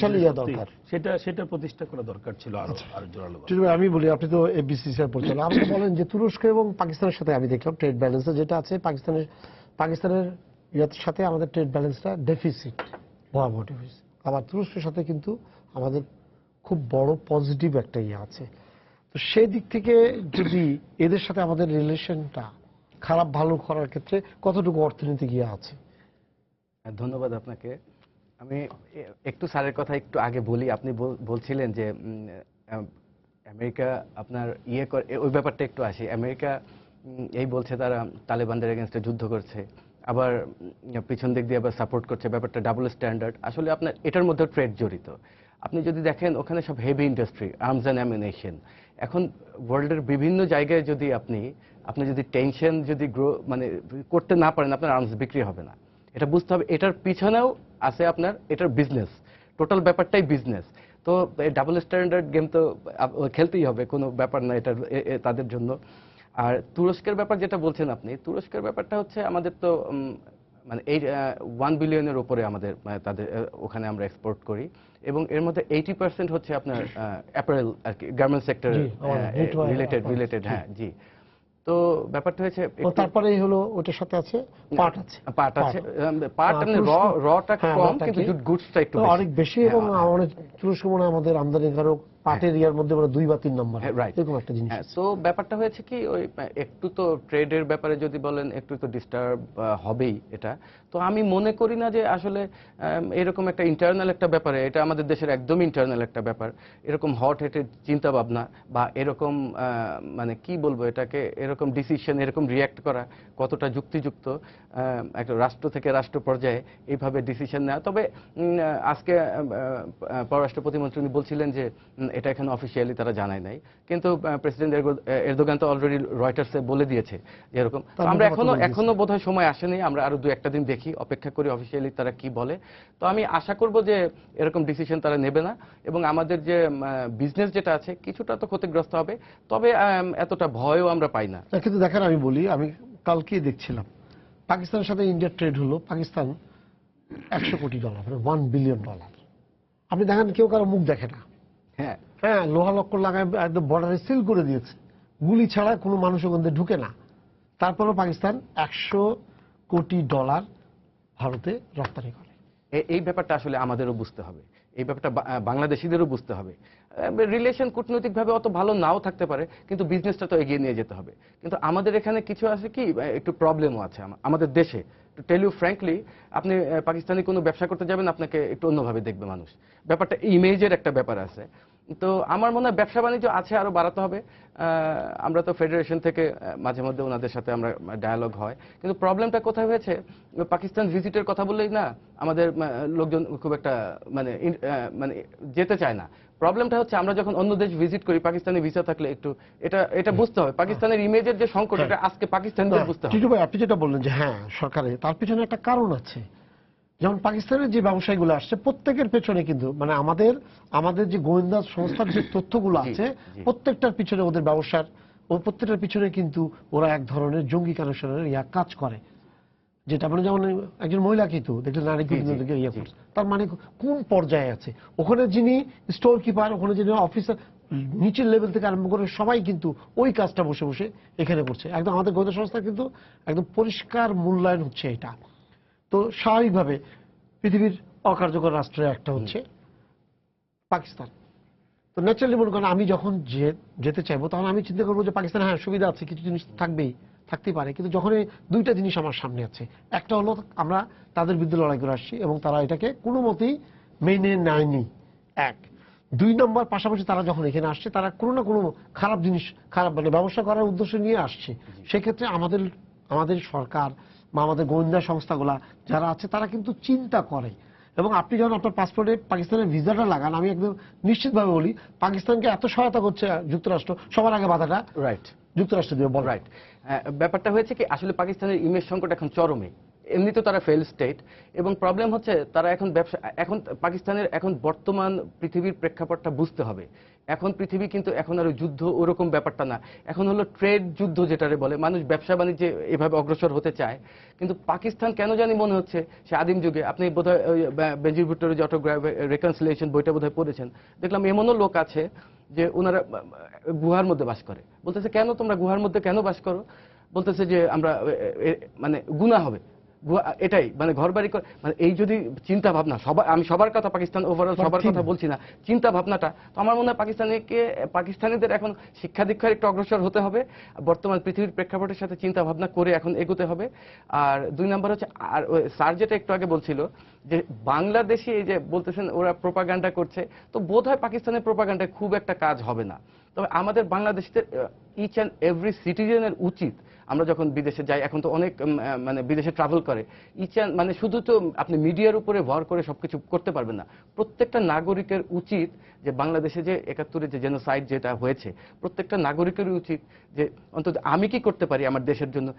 সেটা প্রতিষ্ঠা করা দরকার ছিল আরো জোরালো। আমি বলি, আপনি তো এফবিসিসিআর পরিচালক, আপনি বলেন যে তুরস্ক এবং পাকিস্তানের সাথে আমি দেখলাম ট্রেড ব্যালেন্সে যেটা আছে, পাকিস্তানের সাথে আমাদের ট্রেড ব্যালেন্সটা ডেফিসিট, ভয়াবহ ডেফিসিট। আবার তুরস্কের সাথে কিন্তু আমাদের খুব বড় পজিটিভ একটা ইয়ে আছে। তো সেই দিক থেকে যদি এদের সাথে আমাদের রিলেশনটা খারাপ ভালো করার ক্ষেত্রে কতটুকু অর্থনৈতিক ইয়ে আছে? ধন্যবাদ আপনাকে। আমি একটু স্যারের কথা একটু আগে বলি। আপনি বলছিলেন যে আমেরিকা আপনার ইয়ে করে, ওই ব্যাপারটা একটু আসি। আমেরিকা এই বলছে তারা তালেবানদের এগেনস্টে যুদ্ধ করছে, আবার পিছন দিক দিয়ে আবার সাপোর্ট করছে। ব্যাপারটা ডাবল স্ট্যান্ডার্ড। আসলে আপনার এটার মধ্যে ট্রেড জড়িত। আপনি যদি দেখেন ওখানে সব heavy industry, arms and ammunition. এখন ওয়ার্ল্ডের বিভিন্ন জায়গায় যদি আপনি যদি টেনশন যদি মানে করতে না পারেন, আপনার আর্মস বিক্রি হবে না। এটা বুঝতে হবে। এটার পিছনেও আছে আপনার এটার বিজনেস, টোটাল ব্যাপারটাই বিজনেস। তো ডাবল স্ট্যান্ডার্ড গেম তো খেলতেই হবে, কোনো ব্যাপার না এটা তাদের জন্য। আর তুরস্কের ব্যাপার যেটা বলছেন আপনি, তুরস্কের ব্যাপারটা হচ্ছে আমাদের তো মানে এই 1 বিলিয়নের উপরে আমাদের তাদের ওখানে আমরা এক্সপোর্ট করি, এবং এর মধ্যে 80% হচ্ছে আপনার অ্যাপারেল আর কি, গার্মেন্টস সেক্টর রিলেটেড। হ্যাঁ জি। তো ব্যাপারটা হয়েছে, তারপরে হলো ওটার সাথে আছে পার্ট আছে রটা কম, কিন্তু গুডসটা একটু অনেক বেশি। এবং অনেক তুরস্ক মনে আমাদের আমদানি কারক পাটের ইয়ার মধ্যে মানে 2 বা 3 নম্বর, হ্যাঁ, right. এরকম একটা জিনিস। হ্যাঁ, তো ব্যাপারটা হয়েছে কি ওই একটু তো ট্রেডের ব্যাপারে যদি বলেন একটু তো ডিস্টার্ব হবেই এটা। তো আমি মনে করি না যে আসলে এরকম একটা ইন্টারনাল একটা ব্যাপারে, এটা আমাদের দেশের একদম ইন্টারনাল একটা ব্যাপার, এরকম হট হেটেড চিন্তা ভাবনা বা এরকম মানে কি বলবো এটাকে, এরকম ডিসিশন, এরকম রিয়্যাক্ট করা কতটা যুক্তিযুক্ত একটা রাষ্ট্র থেকে রাষ্ট্র পর্যায়ে এইভাবে ডিসিশন নেওয়া। তবে আজকে পররাষ্ট্র প্রতিমন্ত্রী উনি বলছিলেন যে এটা এখানে অফিসিয়ালি তারা জানায় নাই, কিন্তু প্রেসিডেন্ট এরদোগান তো অলরেডি রয়টার্সে বলে দিয়েছে যে এরকম। তো আমরা এখনো বোধহয় সময় আসেনি, আমরা আরো 2-1 দিন দেখি, অপেক্ষা করি অফিসিয়ালি তারা কি বলে। তো আমি আশা করব যে এরকম ডিসিশন তারা নেবে না এবং আমাদের যে বিজনেস যেটা আছে কিছুটা তো ক্ষতিগ্রস্ত হবে, তবে এতটা ভয়ও আমরা পাই না। কিন্তু দেখেন আমি বলি, আমি কালকেই দেখছিলাম পাকিস্তানের সাথে ইন্ডিয়ার ট্রেড হলো, পাকিস্তান $100 কোটি, মানে $1 বিলিয়ন। আপনি দেখেন কেউ কারো মুখ দেখে না। হ্যাঁ, হ্যাঁ, লোহা লক্কর লাগায় একদম বর্ডারে সিল করে দিয়েছে, গুলি ছাড়া কোনো মানুষ ওখানে ঢুকে না। তারপরেও পাকিস্তান $100 কোটি ভারতে রপ্তানি করে। এই ব্যাপারটা আসলে আমাদেরও বুঝতে হবে, এই ব্যাপারটা বাংলাদেশিদেরও বুঝতে হবে। রিলেশন কূটনৈতিকভাবে অত ভালো নাও থাকতে পারে, কিন্তু বিজনেসটা তো এগিয়ে নিয়ে যেতে হবে। কিন্তু আমাদের এখানে কিছু আছে কি, একটু প্রবলেমও আছে আমাদের দেশে। টু টেল ইউ ফ্র্যাঙ্কলি, আপনি পাকিস্তানি কোনো ব্যবসা করতে যাবেন, আপনাকে একটু অন্যভাবে দেখবে মানুষ। ব্যাপারটা ইমেজের একটা ব্যাপার আছে। তো আমার মনে হয় ব্যবসা বাণিজ্য আছে, আরো বাড়াতে হবে। আমরা তো ফেডারেশন থেকে মাঝে মধ্যে ওনাদের সাথে আমরা ডায়ালগ হয়, কিন্তু প্রবলেমটা কোথায় হয়েছে, পাকিস্তান ভিজিটের কথা বললেই না আমাদের লোকজন খুব একটা মানে মানে যেতে চায় না। প্রবলেমটা হচ্ছে আমরা যখন অন্য দেশ ভিজিট করি, পাকিস্তানি ভিসা থাকলে একটু এটা বুঝতে হবে, পাকিস্তানের ইমেজের যে সংকট, এটা আজকে পাকিস্তানিদের বুঝতে হবে। টিটু ভাই, আপনি যেটা বললেন যে হ্যাঁ সরকারে, তার পিছনে একটা কারণ আছে। যেমন পাকিস্তানের যে ব্যবসায়ীগুলো আসছে প্রত্যেকের পেছনে কিন্তু মানে আমাদের যে গোয়েন্দা সংস্থার যে তথ্যগুলো আছে প্রত্যেকটার পিছনে ওদের ব্যবসার প্রত্যেকটার পিছনে কিন্তু ওরা এক ধরনের জঙ্গি কানেকশনের কাজ করে। যেটা মানে যেমন একজন মহিলা কিন্তু দেখলেন নারী করছে, তার মানে কোন পর্যায়ে আছে ওখানে যিনি স্টোর কিপার, ওখানে যিনি অফিসার, নিচের লেভেল থেকে আরম্ভ করে সবাই কিন্তু ওই কাজটা বসে বসে এখানে করছে। একদম আমাদের গোয়েন্দা সংস্থা কিন্তু একদম পরিষ্কার মূল্যায়ন হচ্ছে এটা। তো স্বাভাবিকভাবে পৃথিবীর অকার্যকর রাষ্ট্রের একটা হচ্ছে পাকিস্তান। তো ন্যাচারালি মনে করেন আমি যখন যেতে চাইবো তখন আমি চিন্তা করবো যে পাকিস্তানে হ্যাঁ সুবিধা আছে, কিছু জিনিস থাকতেই পারে, কিন্তু যখন এই 2টা জিনিস আমার সামনে আছে, একটা হলো আমরা তাদের বিরুদ্ধে লড়াই করে আসছি এবং তারা এটাকে কোনো মতেই মেনে নেয়নি, 1। 2 নম্বর, পাশাপাশি তারা যখন এখানে আসছে তারা কোনো না কোনো খারাপ জিনিস, খারাপ মানে ব্যবসা করার উদ্দেশ্য নিয়ে আসছে। সেক্ষেত্রে আমাদের সরকার বা আমাদের গোয়েন্দা সংস্থাগুলা যারা আছে তারা কিন্তু চিন্তা করে। এবং আপনি যখন আপনার পাসপোর্টে পাকিস্তানের ভিসাটা লাগান, আমি একদম নিশ্চিতভাবে বলি পাকিস্তানকে এত সহায়তা করছে যুক্তরাষ্ট্র, সবার আগে বাধাটা রাইট যুক্তরাষ্ট্র দিয়ে বল। রাইট। ব্যাপারটা হয়েছে কি, আসলে পাকিস্তানের ইমেজ সংকট এখন চরমে, এমনি তো তারা ফেল স্টেট, এবং প্রবলেম হচ্ছে তারা এখন এখন পাকিস্তানের এখন বর্তমান পৃথিবীর প্রেক্ষাপটটা বুঝতে হবে। এখন পৃথিবী কিন্তু এখন আর যুদ্ধ ওরকম ব্যাপারটা না, এখন হলো ট্রেড যুদ্ধ যেটারে বলে, মানুষ ব্যবসা বাণিজ্যে এভাবে অগ্রসর হতে চায়। কিন্তু পাকিস্তান কেন জানি মনে হচ্ছে সে আদিম যুগে, আপনি বোধহয় বেনজির ভুট্টোর যে রেকনসিলিয়েশন বইটা বোধহয় পড়েছেন, দেখলাম এমনও লোক আছে যে ওনারা গুহার মধ্যে বাস করে, বলতেছে কেন তোমরা গুহার মধ্যে কেন বাস করো, বলতেছে যে আমরা মানে গুনাহ হবে, এটাই মানে ঘর বাড়ি মানে এই যদি চিন্তা ভাবনা, আমি সবার কথা পাকিস্তান ওভারঅল সবার কথা বলছি না, চিন্তা ভাবনাটা তো আমার মনে হয় পাকিস্তানিদের এখন শিক্ষা দীক্ষার একটু অগ্রসর হতে হবে, বর্তমান পৃথিবীর প্রেক্ষাপটের সাথে চিন্তা ভাবনা করে এখন এগোতে হবে। আর 2 নম্বর হচ্ছে, আর স্যার যেটা একটু আগে বলছিল যে বাংলাদেশি এই যে বলতেছেন ওরা প্রোপাগান্ডা করছে, তো বোধহয় পাকিস্তানের প্রোপাগান্ডায় খুব একটা কাজ হবে না। তবে আমাদের বাংলাদেশের ইচ অ্যান্ড এভরি সিটিজেনের উচিত, আমরা যখন বিদেশে যাই, এখন তো অনেক মানে বিদেশে ট্রাভেল করে, মানে শুধু তো আপনি মিডিয়ার উপরে ভর করে সবকিছু করতে পারবেন না। প্রত্যেকটা নাগরিকের উচিত যে বাংলাদেশে যে 71-এ যে জেনোসাইড যেটা হয়েছে, প্রত্যেকটা নাগরিকের উচিত যে অন্তত আমি কি করতে পারি আমার দেশের জন্য,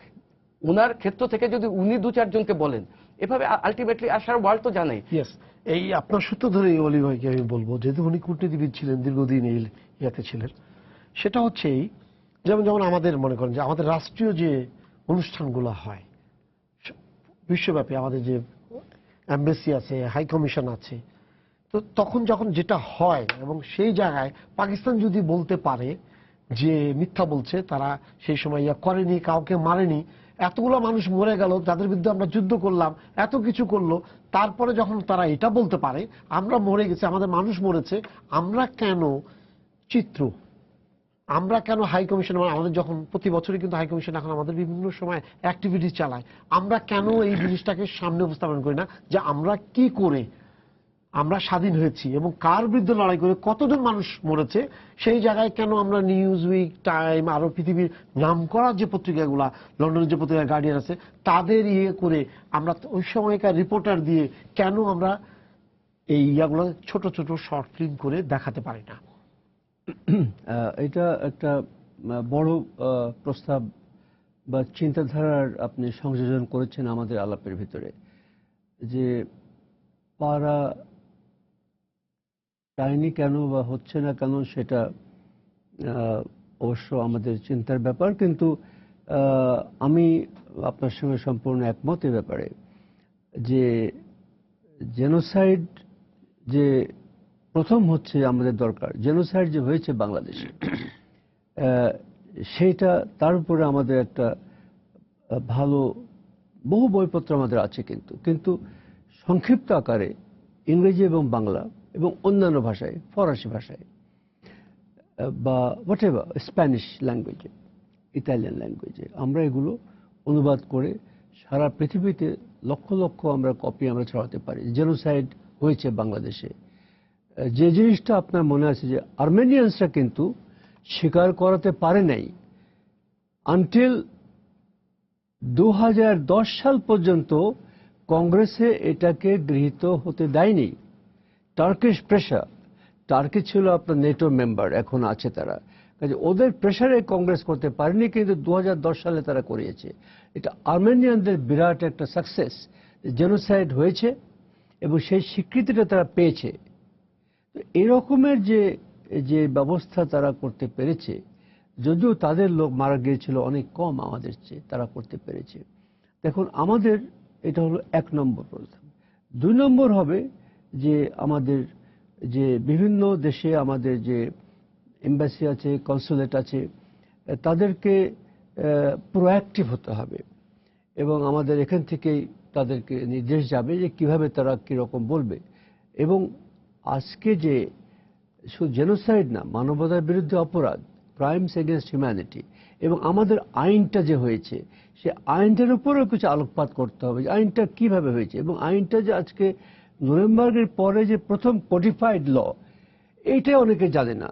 ওনার ক্ষেত্র থেকে যদি উনি 2-4 জনকে বলেন, এভাবে আলটিমেটলি আসার ওয়ার্ল্ড তো জানেই। ইয়েস, এই আপনার সূত্র ধরে অলি ভাইকে আমি বলবো, যেহেতু উনি কূটনীতিবিদ ছিলেন, দীর্ঘদিন এই ইয়াতে ছিলেন, সেটা হচ্ছে যেমন আমাদের মনে করেন যে আমাদের রাষ্ট্রীয় যে অনুষ্ঠানগুলো হয় বিশ্বব্যাপী, আমাদের যে এমবেসি আছে, হাই কমিশন আছে, তো তখন যখন যেটা হয় এবং সেই জায়গায় পাকিস্তান যদি বলতে পারে যে মিথ্যা বলছে, তারা সেই সময় করেনি, কাউকে মারেনি, এতগুলো মানুষ মরে গেল, তাদের বিরুদ্ধে আমরা যুদ্ধ করলাম, এত কিছু করলো, তারপরে যখন তারা এটা বলতে পারে আমরা মরে গেছি, আমাদের মানুষ মরেছে, আমরা কেন চিত্র, আমরা কেন হাই কমিশন, মানে আমাদের যখন প্রতি বছরই কিন্তু হাই কমিশন এখন আমাদের বিভিন্ন সময় অ্যাক্টিভিটি চালায়, আমরা কেন এই জিনিসটাকে সামনে উপস্থাপন করি না যে আমরা কি করে আমরা স্বাধীন হয়েছি এবং কার বিরুদ্ধে লড়াই করে কতজন মানুষ মরেছে। সেই জায়গায় কেন আমরা নিউজ উইক, টাইম, আরো পৃথিবীর নামকরা যে পত্রিকাগুলা, লন্ডনের যে পত্রিকা গার্ডিয়ান আছে, তাদের ইয়ে করে আমরা ওই সময়কার রিপোর্টার দিয়ে কেন আমরা এই ইয়াগুলো ছোট ছোট শর্ট ফিল্ম করে দেখাতে পারি না? এটা একটা বড় প্রস্তাব বা চিন্তাধারার আপনি সংযোজন করেছেন আমাদের আলাপের ভিতরে, যে পারা যায়নি কেন বা হচ্ছে না কেন সেটা অবশ্য আমাদের চিন্তার ব্যাপার, কিন্তু আমি আপনার সঙ্গে সম্পূর্ণ একমত এ ব্যাপারে যে জেনোসাইড যে প্রথম হচ্ছে আমাদের দরকার, জেনোসাইড যে হয়েছে বাংলাদেশে সেইটা তার উপরে আমাদের একটা ভালো বহু বইপত্র আমাদের আছে, কিন্তু সংক্ষিপ্ত আকারে ইংরেজি এবং বাংলা এবং অন্যান্য ভাষায়, ফরাসি ভাষায় বা হোয়াটএভার, স্প্যানিশ ল্যাঙ্গুয়েজে, ইতালিয়ান ল্যাঙ্গুয়েজে আমরা এগুলো অনুবাদ করে সারা পৃথিবীতে লক্ষ লক্ষ আমরা কপি আমরা ছড়াতে পারি। জেনোসাইড হয়েছে বাংলাদেশে, যে জিনিসটা আপনার মনে আছে যে আর্মেনিয়ানসরা কিন্তু স্বীকার করাতে পারে নাই আনটিল 2010 সাল পর্যন্ত, কংগ্রেসে এটাকে গৃহীত হতে দেয়নি। টার্কিশ প্রেশার, টার্কি ছিল আপনার নেটো মেম্বার, এখন আছে তারা, কাজে ওদের প্রেশারে কংগ্রেস করতে পারেনি, কিন্তু 2010 সালে তারা করিয়েছে। এটা আর্মেনিয়ানদের বিরাট একটা সাকসেস, জেনোসাইড হয়েছে এবং সেই স্বীকৃতিটা তারা পেয়েছে। তো এরকমের যে ব্যবস্থা তারা করতে পেরেছে, যদিও তাদের লোক মারা গিয়েছিল অনেক কম আমাদের চেয়ে, তারা করতে পেরেছে। দেখুন আমাদের এটা হলো 1 নম্বর প্রথম। 2 নম্বর হবে যে আমাদের যে বিভিন্ন দেশে আমাদের যে এম্বাসি আছে, কনসুলেট আছে, তাদেরকে প্রোঅ্যাক্টিভ হতে হবে এবং আমাদের এখান থেকেই তাদেরকে নির্দেশ যাবে যে কিভাবে তারা কিরকম বলবে। এবং আজকে যে শুধু জেনোসাইড না, মানবতার বিরুদ্ধে অপরাধ, ক্রাইমস এগেনস্ট হিউম্যানিটি, এবং আমাদের আইনটা যে হয়েছে সে আইনটার উপরেও কিছু আলোকপাত করতে হবে, যে আইনটা কিভাবে হয়েছে। এবং আইনটা যে আজকে নুরেমবার্গের পরে যে প্রথম কোডিফাইড ল, এইটা অনেকে জানে না।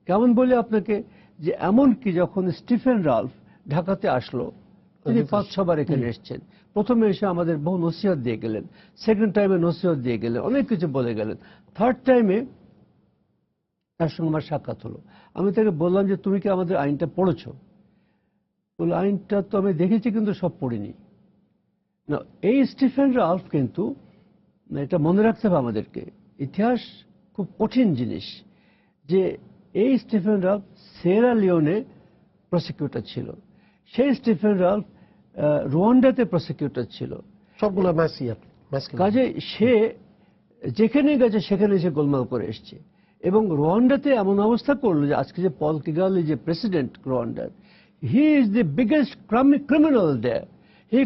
কেমন বলে আপনাকে, যে এমন কি যখন স্টিফেন রালফ ঢাকাতে আসলো, তিনি 5-6 বার এখানে এসেছেন, প্রথমে এসে আমাদের বহু নসিহত দিয়ে গেলেন, সেকেন্ড টাইমে নসিহত দিয়ে গেলেন, অনেক কিছু বলে গেলেন, থার্ড টাইমে তার সঙ্গে আমার সাক্ষাৎ হলো। আমি তাকে বললাম যে তুমি কি আমাদের আইনটা পড়েছো? বলল আইনটা তো আমি দেখেছি কিন্তু সব পড়িনি। না, এই স্টিফেন রালফ কিন্তু, এটা মনে রাখতে হবে আমাদেরকে, ইতিহাস খুব কঠিন জিনিস, যে এই Stephen Ralph Sierra Leone prosecutor ছিল, সেই স্টিফেন রালফ রুয়ান্ডাতে প্রসিকিউটর ছিল, সবগুলো কাজে সে যেখানে গেছে সেখানে সে গোলমাল করে এসছে। এবং রুয়ান্ডাতে এমন অবস্থা করলো যে আজকে যে পল কিগালি যে প্রেসিডেন্ট রুয়ান্ডার, he is the biggest criminal there. He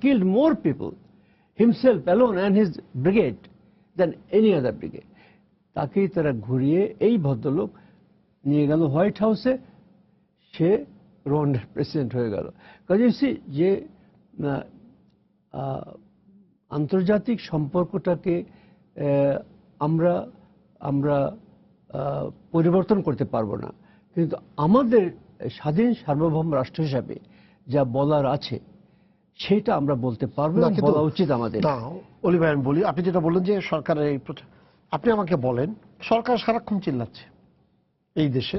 killed more people himself alone and his brigade than any other brigade. তাকেই তারা ঘুরিয়ে এই ভদ্রলোক নিয়ে গেল হোয়াইট হাউসে, সে রুয়ান্ডার প্রেসিডেন্ট হয়ে গেল। কাজে যে আন্তর্জাতিক সম্পর্কটাকে আমরা পরিবর্তন করতে পারবো না, কিন্তু আমাদের স্বাধীন সার্বভৌম রাষ্ট্র হিসাবে যা বলার আছে সেটা আমরা বলতে পারবো, বলা উচিত আমাদের। না অলি ভাই, আমি বলি, আপনি যেটা বললেন যে সরকারের এই, আপনি আমাকে বলেন, সরকার সারাক্ষণ চিল্লাচ্ছে এই দেশে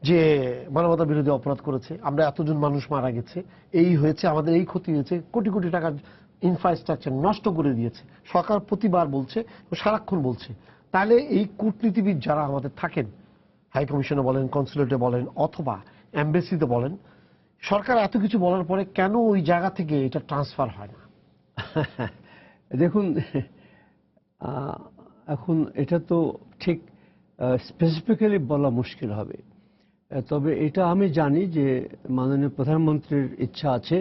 যে মানবতা বিরোধী অপরাধ করেছে, আমরা এতজন মানুষ মারা গেছে, এই হয়েছে, আমাদের এই ক্ষতি হয়েছে, কোটি কোটি টাকার ইনফ্রাস্ট্রাকচার নষ্ট করে দিয়েছে, সরকার প্রতিবার বলছে, সারাক্ষণ বলছে। তাহলে এই কূটনীতিবিদ যারা আমাদের থাকেন, হাই কমিশনে বলেন, কনসুলেটে বলেন, অথবা এমবেসিতে বলেন, সরকার এত কিছু বলার পরে কেন ওই জায়গা থেকে এটা ট্রান্সফার হয় না? দেখুন, এখন এটা তো ঠিক স্পেসিফিক্যালি বলা মুশকিল হবে, তবে এটা আমি জানি যে মাননীয় প্রধানমন্ত্রীর ইচ্ছা আছে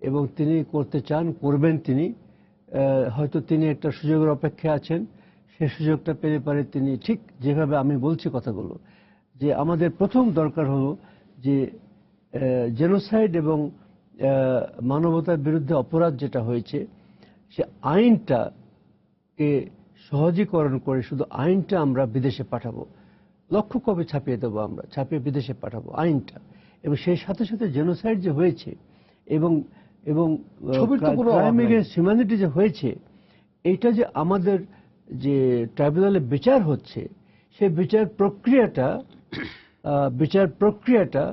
এবং তিনি করতে চান, করবেন তিনি। হয়তো তিনি একটা সুযোগের অপেক্ষায় আছেন, সে সুযোগটা পেলে পারে তিনি ঠিক যেভাবে আমি বলছি কথাগুলো, যে আমাদের প্রথম দরকার হলো যে জেনোসাইড এবং মানবতার বিরুদ্ধে অপরাধ যেটা হয়েছে সে আইনটাকে সহজীকরণ করে শুধু আইনটা আমরা বিদেশে পাঠাবো, লক্ষ কপি ছাপিয়ে দেবো, আমরা ছাপিয়ে বিদেশে পাঠাবো আইনটা, এবং সেই সাথে সাথে জেনোসাইড যে হয়েছে এবং এবং ক্রাইম এগেইনস্ট হিউম্যানিটি যে হয়েছে, এইটা যে আমাদের যে ট্রাইব্যুনালে বিচার হচ্ছে সেই বিচার প্রক্রিয়াটা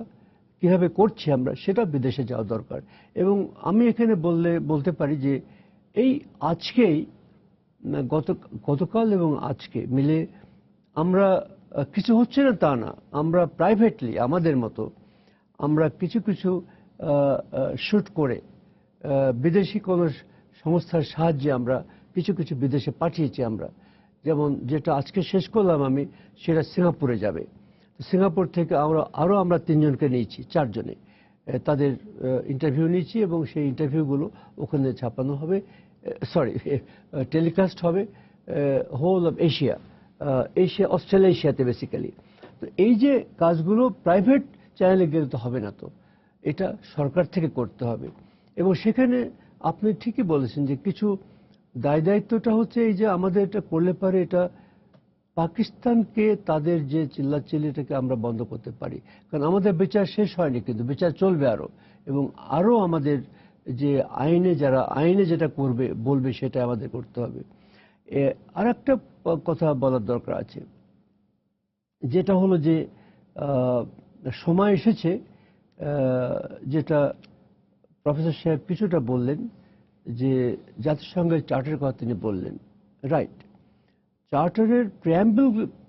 কিভাবে করছি আমরা, সেটা বিদেশে যাওয়া দরকার। এবং আমি এখানে বলতে পারি যে এই আজকেই গতকাল এবং আজকে মিলে আমরা কিছু হচ্ছে না তা না, আমরা প্রাইভেটলি আমাদের মতো আমরা কিছু শুট করে বিদেশি কোনো সংস্থার সাহায্যে আমরা কিছু বিদেশে পাঠিয়েছি আমরা। যেমন যেটা আজকে শেষ করলাম আমি, সেটা সিঙ্গাপুরে যাবে। সিঙ্গাপুর থেকে আমরা 3 জনকে নিয়েছি, 4 জনে তাদের ইন্টারভিউ নিয়েছি এবং সেই ইন্টারভিউগুলো ওখানে ছাপানো হবে, টেলিকাস্ট হবে হোল অফ এশিয়া, অস্ট্রেলেশিয়াতে বেসিক্যালি। তো এই যে কাজগুলো প্রাইভেট চ্যানেলে গেলে তো হবে না, তো এটা সরকার থেকে করতে হবে। এবং সেখানে আপনি ঠিকই বলেছেন যে কিছু দায়িত্বটা হচ্ছে এই যে আমাদের এটা করলে পারে এটা পাকিস্তানকে তাদের যে চিল্লাচিল্লিটাকে আমরা বন্ধ করতে পারি, কারণ আমাদের বিচার শেষ হয়নি, কিন্তু বিচার চলবে আরো, এবং আরো আমাদের যে আইনে যেটা বলবে সেটা আমাদের করতে হবে। আর একটা কথা বলার দরকার আছে, যেটা হলো যে সময় এসেছে, যেটা প্রফেসর সাহেব কিছুটা বললেন, যে জাতিসংঘের চার্টারের কথা তিনি বললেন, রাইট। চার্টারের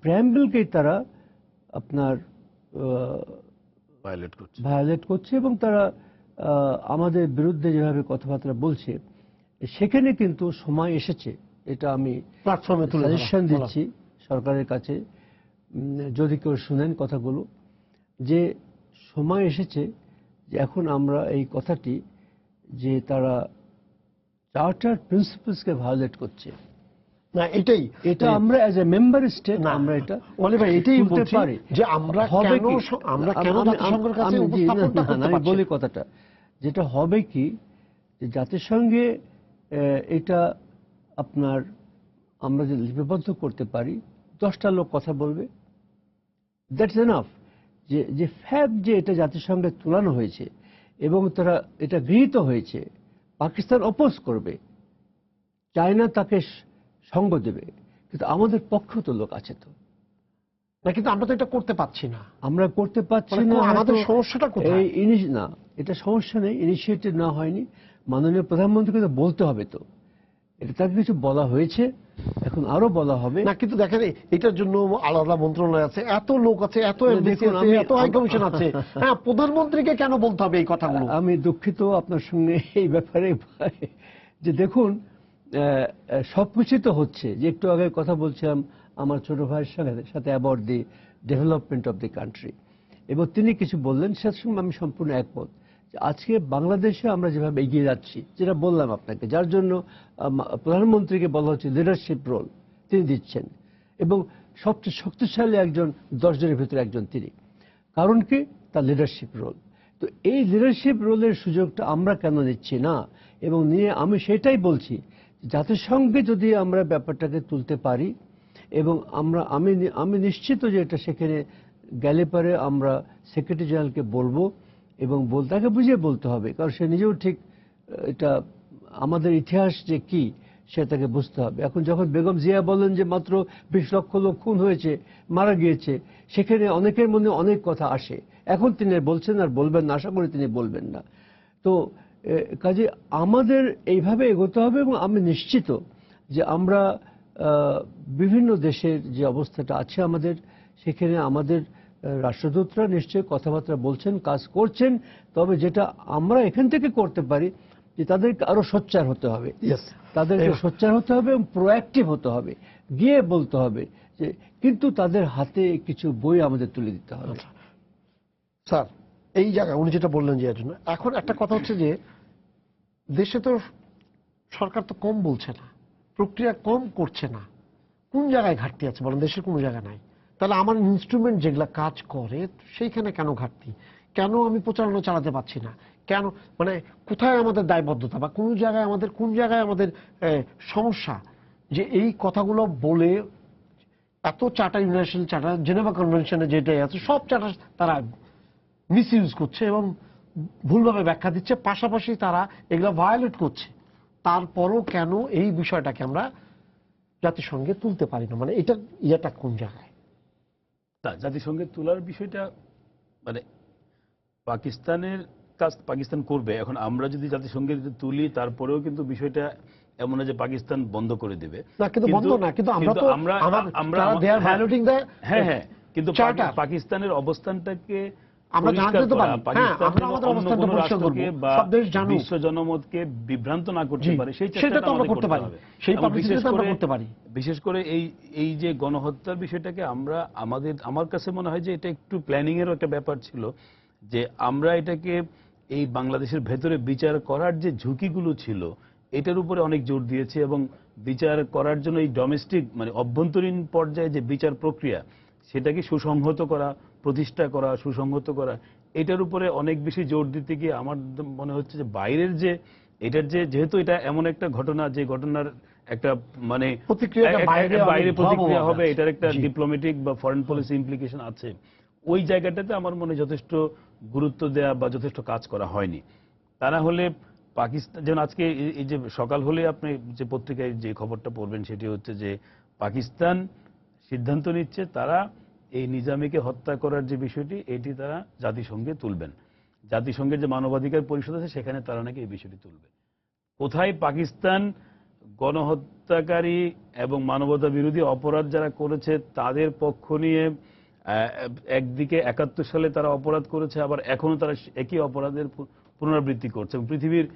প্রিয়াম্বলকেই তারা আপনার ভায়োলেট করছে এবং তারা আমাদের বিরুদ্ধে যেভাবে কথাবার্তা বলছে, সেখানে কিন্তু সময় এসেছে, এটা আমি প্ল্যাটফর্মে সাজেশন দিচ্ছি সরকারের কাছে, যদি কেউ শুনেন কথাগুলো, যে সময় এসেছে যে এখন আমরা এই কথাটি, যে তারা চার্টার প্রিন্সিপালসকে ভায়োলেট করছে না, এটা আমরা অ্যাজ এ মেম্বার স্টেট আমরা এটা এটাই বলতে পারি যে আমরা কেন জাতিসংঘের কাছে উপস্থাপনটা করতে পারছি। আমি বলি কথাটা, যেটা হবে কি, যে জাতিসংঘে এটা আপনার আমরা যদি লিপিবদ্ধ করতে পারি, 10টা লোক কথা বলবে, দ্যাটস এনাফ। যে ফ্যাক্ট যে এটা জাতিসংঘে তুলানো হয়েছে এবং তারা এটা গৃহীত হয়েছে, পাকিস্তান অপোজ করবে, চায়না তাকে সঙ্গ দেবে, কিন্তু আমাদের পক্ষ তো লোক আছে তো না, কিন্তু আমরা তো এটা করতে পারছি না। আমরা করতে পারছি না, আমাদের সমস্যাটা কোথায়? না, এটা সমস্যা নেই, ইনিশিয়েটিভ না হয়নি, মাননীয় প্রধানমন্ত্রীকে তো বলতে হবে, তো এটা তাকে কিছু বলা হয়েছে, এখন আরো বলা হবে না। কিন্তু দেখেন, এটার জন্য আলাদা মন্ত্রণালয় আছে, এত লোক আছে, এত এমবিসি আছে, এত হাই কমিশন আছে, হ্যাঁ, প্রধানমন্ত্রীকে কেন বলতে হবে এই কথাগুলো? আমি দুঃখিত আপনার সঙ্গে এই ব্যাপারে, যে দেখুন সবকিছু তো হচ্ছে, যে একটু আগে কথা বলছিলাম আমার ছোট ভাইয়ের সাথে about the development of the country, এবং তিনি কিছু বললেন, সেটার সঙ্গে আমি সম্পূর্ণ একমত। আজকে বাংলাদেশে আমরা যেভাবে এগিয়ে যাচ্ছি, যেটা বললাম আপনাকে, যার জন্য প্রধানমন্ত্রীকে বলা হচ্ছে লিডারশিপ রোল তিনি দিচ্ছেন, এবং সবচেয়ে শক্তিশালী 10 জনের ভিতরে একজন তিনি। কারণ কি? তার লিডারশিপ রোল। তো এই লিডারশিপ রোলের সুযোগটা আমরা কেন নিচ্ছি না? এবং নিয়ে আমি সেটাই বলছি, জাতিসংঘে যদি আমরা ব্যাপারটাকে তুলতে পারি, এবং আমি নিশ্চিত যে এটা সেখানে গেলে পরে আমরা সেক্রেটারি জেনারেলকে বলবো, এবং তাকে বুঝিয়ে বলতে হবে, কারণ সে নিজেও ঠিক এটা আমাদের ইতিহাস যে কি সে তাকে বুঝতে হবে। এখন যখন বেগম জিয়া বলেন যে মাত্র 20 লক্ষ লোক খুন হয়েছে, মারা গিয়েছে, সেখানে অনেকের মনে অনেক কথা আসে। এখন তিনি বলছেন আর বলবেন না, আশা করি তিনি বলবেন না। তো কাজে আমাদের এইভাবে এগোতে হবে, এবং আমি নিশ্চিত যে আমরা বিভিন্ন দেশের যে অবস্থাটা আছে আমাদের, সেখানে আমাদের রাষ্ট্রদূতরা নিশ্চয়ই কথাবার্তা বলছেন, কাজ করছেন। তবে যেটা আমরা এখান থেকে করতে পারি, যে তাদেরকে আরো সোচ্চার হতে হবে, তাদেরকে সোচ্চার হতে হবে এবং প্রোঅ্যাক্টিভ হতে হবে, গিয়ে বলতে হবে যে, কিন্তু তাদের হাতে কিছু বই আমাদের তুলে দিতে হবে। স্যার, এই জায়গায় উনি যেটা বললেন, যে জন্য এখন একটা কথা হচ্ছে যে দেশে তো সরকার তো কম বলছে না, প্রক্রিয়া কম করছে না, কোন জায়গায় ঘাটতি আছে বলেন? দেশের কোনো জায়গা নাই। তাহলে আমার ইনস্ট্রুমেন্ট যেগুলা কাজ করে সেইখানে কেন ঘাটতি? কেন আমি প্রচারণা চালাতে পারছি না? কেন, মানে কোথায় আমাদের দায়বদ্ধতা, বা কোন জায়গায় আমাদের সমস্যা যে এই কথাগুলো বলে এত চার্টার, ইউনাইটেড চার্টার, জেনেভা কনভেনশনে যেটাই আছে সব চার্টার তারা মিস ইউজ করছে এবং ভুলভাবে ব্যাখ্যা দিচ্ছে, পাশাপাশি তারা এগুলো ভায়োলেট করছে। তারপরও কেন এই বিষয়টাকে আমরা জাতিসংঘে তুলতে পারি না? মানে এটা ইয়েটা কোন জায়গায়? তা জাতিসংঘে তোলার বিষয়টা মানে পাকিস্তানের কাজ পাকিস্তান করবে। এখন আমরা যদি জাতিসংঘে তুলি তারপরেও কিন্তু বিষয়টা এমন না যে পাকিস্তান বন্ধ করে দেবে না, কিন্তু বন্ধ না, কিন্তু হ্যাঁ, কিন্তু পাকিস্তানের অবস্থানটাকে আমরা জানতে তো পারি, আমরা আমাদের অবস্থানটা পরিষ্কার করব, সব দেশ জানুক, বিশ্ব জনমতকে বিভ্রান্ত না করতে পারে সেই সেটা চেষ্টাটা তো আমরা আমাদের করতে পারি, সেই পাবলিসিটিটা আমরা করতে পারি। বিশেষ করে এই যে গণহত্যার বিষয়টাকে আমরা আমার কাছে মনে হয় যে এটা একটু প্ল্যানিং এরও একটা ব্যাপার ছিল, যে আমরা এটাকে এই বাংলাদেশের ভেতরে বিচার করার যে ঝুঁকিগুলো ছিল এটার উপরে অনেক জোর দিয়েছে, এবং বিচার করার জন্য এই ডোমেস্টিক মানে অভ্যন্তরীণ পর্যায়ে যে বিচার প্রক্রিয়া সেটাকে সুসংহত করা, প্রতিষ্ঠা করা, সুসংহত করা, এটার উপরে অনেক বেশি জোর দিতে গিয়ে আমার মনে হচ্ছে যে বাইরের যে এটার যেহেতু এটা এমন একটা ঘটনা যে ঘটনার একটা মানে বাইরে প্রতিক্রিয়া হবে, এটার একটা ডিপ্লোম্যাটিক বা ফরেন পলিসি ইমপ্লিকেশন আছে, ওই জায়গাটাতে আমার মনে যথেষ্ট গুরুত্ব দেওয়া বা যথেষ্ট কাজ করা হয়নি। তা না হলে পাকিস্তান, যেমন আজকে এই যে সকাল হলে আপনি যে পত্রিকায় যে খবরটা পড়বেন সেটি হচ্ছে যে পাকিস্তান সিদ্ধান্ত নিচ্ছে তারা এই নিজামীকে হত্যা করার যে বিষয়টি এটি তারা জাতিসংঘে তুলবেন। জাতিসংঘের যে মানবাধিকার পরিষদ আছে সেখানে তারা নাকি এই বিষয়টি তুলবে। কোথায় পাকিস্তান গণহত্যাকারী এবং মানবতা বিরোধী অপরাধ যারা করেছে তাদের পক্ষ নিয়ে একদিকে ৭১ সালে তারা অপরাধ করেছে, আবার এখনো তারা একই অপরাধের পুনরাবৃত্তি করছে, এবং পৃথিবীর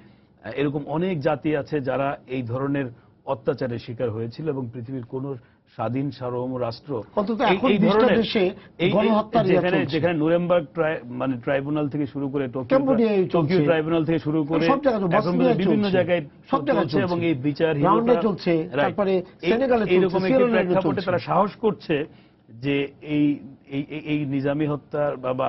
এরকম অনেক জাতি আছে যারা এই ধরনের অত্যাচারের শিকার হয়েছিল, এবং পৃথিবীর কোন স্বাধীন সার্বভৌম রাষ্ট্র এই ধরনের যেখানে নুরেমবার্গ মানে ট্রাইব্যুনাল থেকে শুরু করে টোকিও ট্রাইব্যুনাল থেকে শুরু করে বিভিন্ন জায়গায় চলছে, এবং এই বিচার চলছে, তারপরে এইরকম একটি প্রেক্ষাপটে তারা সাহস করছে যে এই নিজামী হত্যার বা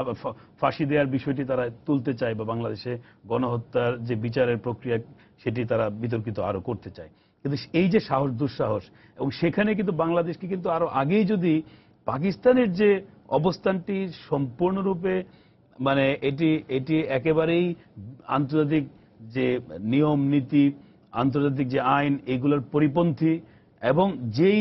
ফাঁসি দেওয়ার বিষয়টি তারা তুলতে চায়, বা বাংলাদেশে গণহত্যার যে বিচারের প্রক্রিয়া সেটি তারা বিতর্কিত আরো করতে চায়। কিন্তু এই যে সাহস, দুঃসাহস, এবং সেখানে কিন্তু বাংলাদেশকে কিন্তু আরো আগেই যদি পাকিস্তানের যে অবস্থানটি সম্পূর্ণরূপে মানে এটি একেবারেই আন্তর্জাতিক যে নিয়ম নীতি, আন্তর্জাতিক যে আইন, এগুলোর পরিপন্থী, এবং যেই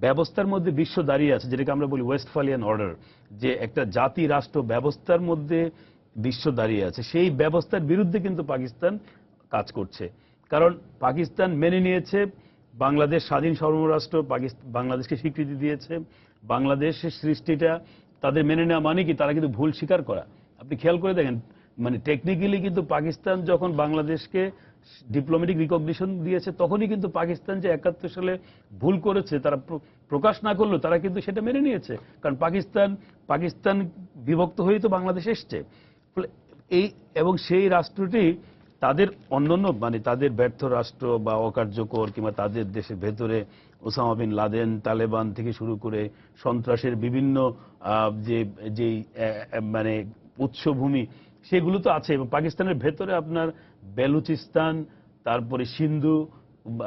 ব্যবস্থার মধ্যে বিশ্ব দাঁড়িয়ে আছে, যেটাকে আমরা বলি ওয়েস্টফালিয়ান অর্ডার, যে একটা জাতি রাষ্ট্র ব্যবস্থার মধ্যে বিশ্ব দাঁড়িয়ে আছে, সেই ব্যবস্থার বিরুদ্ধে কিন্তু পাকিস্তান কাজ করছে। কারণ পাকিস্তান মেনে নিয়েছে বাংলাদেশ স্বাধীন সার্বভৌম রাষ্ট্র, বাংলাদেশকে স্বীকৃতি দিয়েছে, বাংলাদেশের সৃষ্টিটা তাদের মেনে নেওয়া মানে কি তারা কিন্তু ভুল স্বীকার করা। আপনি খেয়াল করে দেখেন, মানে টেকনিক্যালি কিন্তু পাকিস্তান যখন বাংলাদেশকে ডিপ্লোম্যাটিক রিকগনিশন দিয়েছে তখনই কিন্তু পাকিস্তান যে ৭১ সালে ভুল করেছে তারা প্রকাশ না করলেও তারা কিন্তু সেটা মেনে নিয়েছে, কারণ পাকিস্তান বিভক্ত হয়েই তো বাংলাদেশ এসছে। এবং সেই রাষ্ট্রটি তাদের অন্যান্য মানে তাদের ব্যর্থ রাষ্ট্র বা অকার্যকর কিংবা তাদের দেশের ভেতরে ওসামা বিন লাদেন, তালেবান থেকে শুরু করে সন্ত্রাসের বিভিন্ন যে মানে উৎসভূমি সেগুলো তো আছে, এবং পাকিস্তানের ভেতরে আপনার বেলুচিস্তান, তারপরে সিন্ধু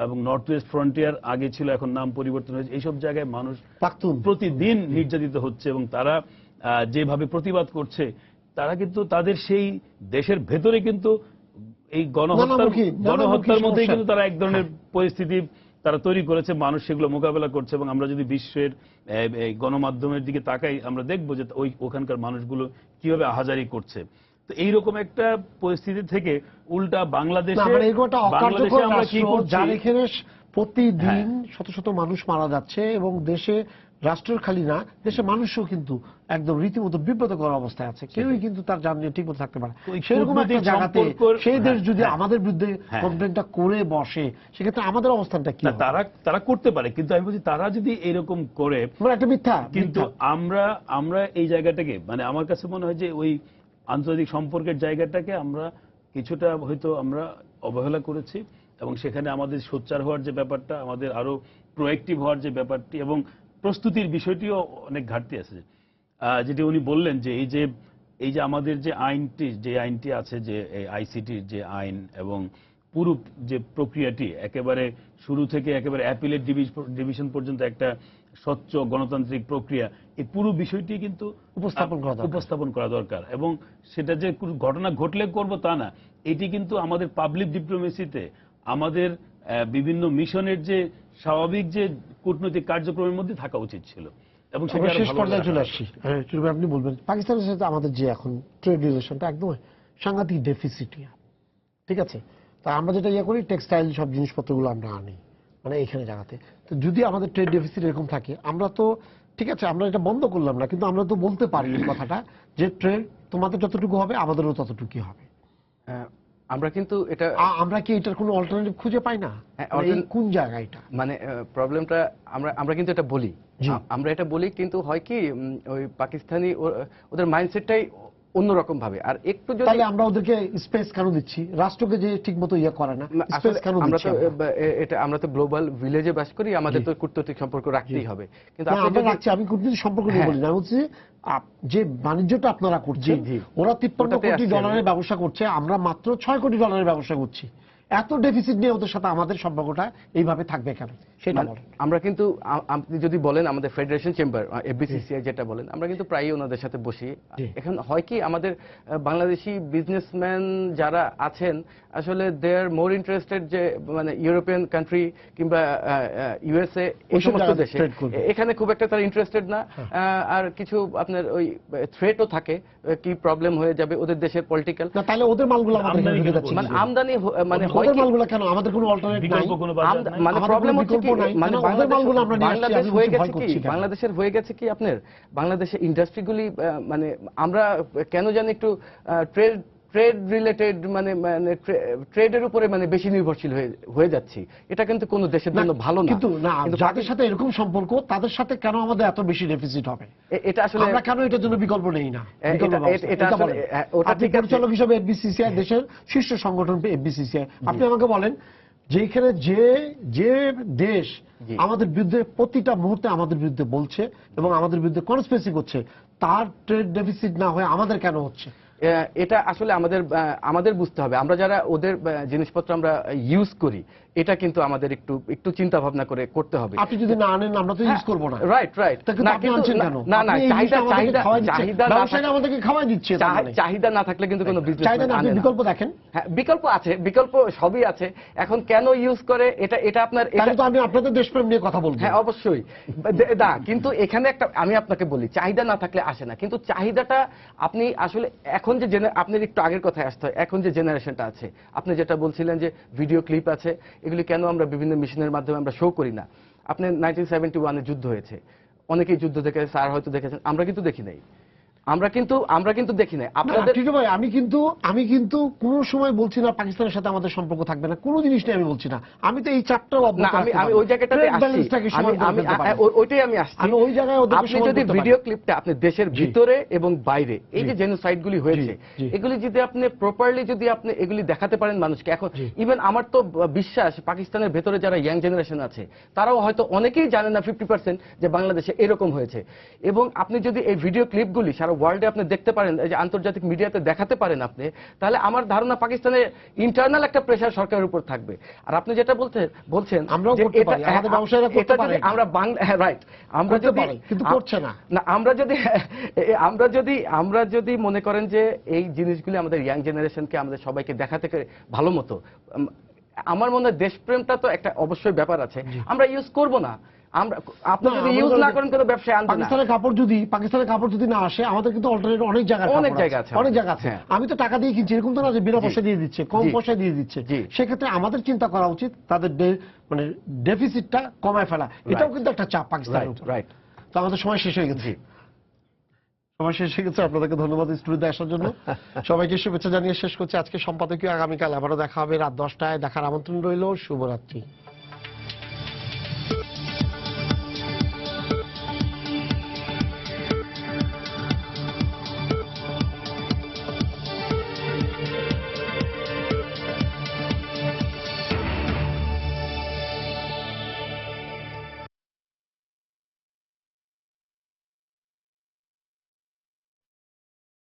এবং নর্থ ওয়েস্ট ফ্রন্টিয়ার আগে ছিল, এখন নাম পরিবর্তন হয়েছে, এইসব জায়গায় মানুষ প্রতিদিন নির্যাতিত হচ্ছে, এবং তারা যেভাবে প্রতিবাদ করছে তারা কিন্তু তাদের সেই দেশের ভেতরে কিন্তু এই গণহত্যার মধ্যেই কিন্তু তারা এক ধরনের পরিস্থিতি তারা তৈরি করেছে, মানুষ সেগুলো মোকাবেলা করছে। এবং আমরা যদি বিশ্বের গণমাধ্যমের দিকে তাকাই আমরা দেখব যে ওখানকার মানুষগুলো কিভাবে আহাজারি করছে। তো এইরকম একটা পরিস্থিতি থেকে উল্টা বাংলাদেশে আমরা কি করছি, প্রতিদিন শত শত মানুষ মারা যাচ্ছে, এবং দেশে রাষ্ট্রের খালি না, দেশের মানুষও কিন্তু একদম রীতিমতো বিব্রতকর অবস্থায় আছে, কেউই কিন্তু তার জান নিয়ে ঠিক মতো থাকতে পারে। সেরকম একটা জায়গাতে সেই দেশ যদি আমাদের বিরুদ্ধে কমপ্লেনটা করে বসে, সেক্ষেত্রে আমাদের অবস্থানটা কি? তারা করতে পারে, কিন্তু আমি বলছি তারা যদি এরকম করে একটা মিথ্যা, কিন্তু আমরা এই জায়গাটাকে মানে আমার কাছে মনে হয় যে ওই আন্তর্জাতিক সম্পর্কের জায়গাটাকে আমরা কিছুটা হয়তো আমরা অবহেলা করেছি, এবং সেখানে আমাদের সোচ্চার হওয়ার যে ব্যাপারটা, আমাদের আরো প্রোঅ্যাক্টিভ হওয়ার যে ব্যাপারটি এবং প্রস্তুতির বিষয়টিও অনেক ঘাটতি আছে। যেটি উনি বললেন যে এই যে আমাদের যে আইনটি আছে, যে আইসিটির যে আইন এবং পুরো যে প্রক্রিয়াটি একেবারে শুরু থেকে একেবারে অ্যাপিলেট ডিভিশন পর্যন্ত একটা স্বচ্ছ গণতান্ত্রিক প্রক্রিয়া, এই পুরো বিষয়টি কিন্তু উপস্থাপন করা দরকার। এবং সেটা যে ঘটনা ঘটলে করব তা না, এটি কিন্তু আমাদের পাবলিক ডিপ্লোমেসিতে আমাদের বিভিন্ন মিশনের যে স্বাভাবিক যে কূটনৈতিক কার্যক্রমের মধ্যে থাকা উচিত ছিল। এবং সেটা শেষ পর্যায়ে চলে আসছি, আপনি বলবেন পাকিস্তানের সাথে আমাদের যে এখন ট্রেড রিলেশনটা একদম সাংঘাতিক ডেফিসিটিয়া, ঠিক আছে? তা আমরা যেটা করি টেক্সটাইল সব জিনিসপত্রগুলো আমরা আনি মানে এইখানে জায়গাতে। তো যদি আমাদের ট্রেড ডেফিসিট এরকম থাকে, আমরা তো ঠিক আছে আমরা এটা বন্ধ করলাম না, কিন্তু আমরা তো বলতে পারি এই কথাটা যে ট্রেড তোমাদের যতটুকু হবে আমাদেরও ততটুকুই হবে। আমরা কিন্তু এটা আমরা কি এটার কোনো অল্টারনেটিভ খুঁজে পাই না? কোন জায়গায় এটা মানে প্রবলেমটা আমরা কিন্তু এটা বলি, আমরা এটা বলি, কিন্তু হয় কি ওই পাকিস্তানি ওদের মাইন্ডসেটটাই অন্যরকম ভাবে। আর একটু যদি তাহলে আমরা ওদেরকে স্পেস কেন দিচ্ছি? রাষ্ট্রকে যে ঠিকমতো করে না, স্পেস কেন দিচ্ছি? আমরা তো গ্লোবাল ভিলেজে বাস করি, আমাদের তো কূটনৈতিক সম্পর্ক রাখতেই হবে। কিন্তু আমরা রাখছি, আমি কূটনৈতিক সম্পর্ক নিয়ে বলি না, আমি বলছি যে বাণিজ্যটা আপনারা করছেন, ওরা 53 কোটি ডলারের ব্যবসা করছে, আমরা মাত্র 6 কোটি ডলারের ব্যবসা করছি। এত ডেফিসিট নিয়ে ওদের সাথে আমাদের সম্পর্কটা এইভাবে থাকবে কেন সেটা বলেন। আমরা কিন্তু আপনি যদি বলেন আমাদের ফেডারেশন চেম্বার এফবিসিসিআই যেটা বলেন, আমরা কিন্তু প্রায়ই ওনাদের সাথে বসি। এখন হয় কি আমাদের বাংলাদেশি বিজনেসম্যান যারা আছেন আসলে দে আর মোর ইন্টারেস্টেড যে মানে ইউরোপিয়ান কান্ট্রি কিংবা ইউএসএ এই সমস্ত দেশে, এখানে খুব একটা তারা ইন্টারেস্টেড না। আর কিছু আপনার ওই থ্রেটও থাকে, কি প্রবলেম হয়ে যাবে ওদের দেশের পলিটিক্যাল। তাহলে ওদের মালগুলো আমাদের মানে আমদানি মানে ওদের মালগুলো কেন আমাদের কোনো অল্টারনেটিভ নাই? মানে প্রবলেম হচ্ছে কি মানে ওদের মালগুলো আমরা নিয়ে আসছি, বাংলাদেশ হয়ে গেছে কি, বাংলাদেশের হয়ে গেছে কি আপনার বাংলাদেশের ইন্ডাস্ট্রিগুলি মানে আমরা কেন জানি একটু ট্রেড রিলেটেড মানে ট্রেডের উপরে মানে বেশি নির্ভরশীল হয়ে যাচ্ছি। এটা কিন্তু কোনো দেশের জন্য ভালো না। কিন্তু না, যাদের সাথে এরকম সম্পর্ক তাদের সাথে কেন আমাদের এত বেশি ডেফিসিট হবে? এটা আসলে আমরা কেন এটার জন্য বিকল্প নেই না? এটা আসলে ওটা ঠিক আছে। পরিচালক হিসেবে এফবিসিসিআই দেশের শীর্ষ সংগঠন এফবিসিসিআই, আপনি আমাকে বলেন যেখানে যে দেশ আমাদের বিরুদ্ধে প্রতিটা মুহূর্তে আমাদের বিরুদ্ধে বলছে এবং আমাদের বিরুদ্ধে কনস্পিরেসি করছে, তার ট্রেড ডেফিসিট না হয়ে আমাদের কেন হচ্ছে? এটা আসলে আমাদের বুঝতে হবে। আমরা যারা ওদের জিনিসপত্র আমরা ইউজ করি, এটা কিন্তু আমাদের একটু চিন্তা ভাবনা করে করতে হবে। আপনি যদি না আনেন আমরা তো ইউজ করব না। রাইট না আমাদেরকে খাওয়াই দিচ্ছে। চাহিদা না থাকলে কিন্তু কোনো বিজনেস আপনি বিকল্প দেখেন। হ্যাঁ, বিকল্প আছে, বিকল্প সবই আছে। এখন কেন ইউজ করে এটা আপনার, এটা তো আমি আপনাদের দেশপ্রেম নিয়ে কথা বলবো। হ্যাঁ অবশ্যই না, কিন্তু এখানে একটা আমি আপনাকে বলি চাহিদা না থাকলে আসে না। কিন্তু চাহিদাটা আপনি আসলে এখন যে আপনার একটু আগের কথায় আসতে হয়, এখন যে জেনারেশনটা আছে, আপনি যেটা বলছিলেন যে ভিডিও ক্লিপ আছে, এগুলি কেন আমরা বিভিন্ন মিশনের মাধ্যমে আমরা শো করি না? আপনি 1971-এ যুদ্ধ হয়েছে, অনেকেই যুদ্ধ দেখে, স্যার হয়তো দেখেছেন, আমরা কিন্তু দেখি নাই। আমরা কিন্তু দেখি নাই আপনাদের। ভাই আমি কিন্তু কোনো সময় বলছি না পাকিস্তানের সাথে আমাদের সম্পর্ক থাকবে না, কোনো জিনিস নিয়ে আমি বলছি না। আমি তো এই চ্যাপ্টার আমি ওই জায়গাটাতে ওইটাই আমি আসছি। আমি ওই জায়গায় আপনি যদি ভিডিও ক্লিপটা আপনি দেশের ভিতরে এবং বাইরে এই যে জেনোসাইডগুলি হয়েছে, এগুলি যদি আপনি প্রপারলি যদি আপনি এগুলি দেখাতে পারেন মানুষকে, এখন ইভেন আমার তো বিশ্বাস পাকিস্তানের ভেতরে যারা ইয়াং জেনারেশন আছে তারাও হয়তো অনেকেই জানে না 50% যে বাংলাদেশে এরকম হয়েছে। এবং আপনি যদি এই ভিডিও ক্লিপগুলি সারা ওয়ার্ল্ডে আপনি দেখতে পারেন, এই যে আন্তর্জাতিক মিডিয়াতে দেখাতে পারেন আপনি, তাহলে আমার ধারণা পাকিস্তানের ইন্টারনাল একটা প্রেসার সরকারের উপর থাকবে। আর আপনি যেটা বলছেন আমরা রাইট, আমরা যদি কিন্তু করছে না, আমরা যদি মনে করেন যে এই জিনিসগুলি আমাদের ইয়াং জেনারেশনকে আমাদের সবাইকে দেখাতে ভালো মতো, আমার মনে হয় দেশপ্রেমটা তো একটা অবশ্যই ব্যাপার আছে, আমরা ইউজ করব না। আপনি যদি ইউজ না করেন কোনো ব্যবসায় আনবেন না। পাকিস্তানের কাপড় যদি না আসে, আমাদের কিন্তু অল্টারনেটিভ অনেক জায়গা আছে। আমি তো টাকা দিয়ে কিনছি, এরকম তো না যে বিনা পয়সা দিয়ে দিচ্ছে, কম পয়সা দিয়ে দিচ্ছে। সেক্ষেত্রে আমাদের চিন্তা করা উচিত তাদের মানে ডেফিসিটটা কমায় ফেলা। এটাও কিন্তু একটা চাপ পাকিস্তানের উপর। রাইট। তো আমাদের সময় শেষ হয়ে গেছে। আপনাদেরকে ধন্যবাদ স্টুডিওতে আসার জন্য। সবাইকে শুভেচ্ছা জানিয়ে শেষ করছি আজকে সম্পাদকীয়। আগামীকাল আবারও দেখা হবে রাত 10টায়। দেখার আমন্ত্রণ রইল। শুভরাত্রি।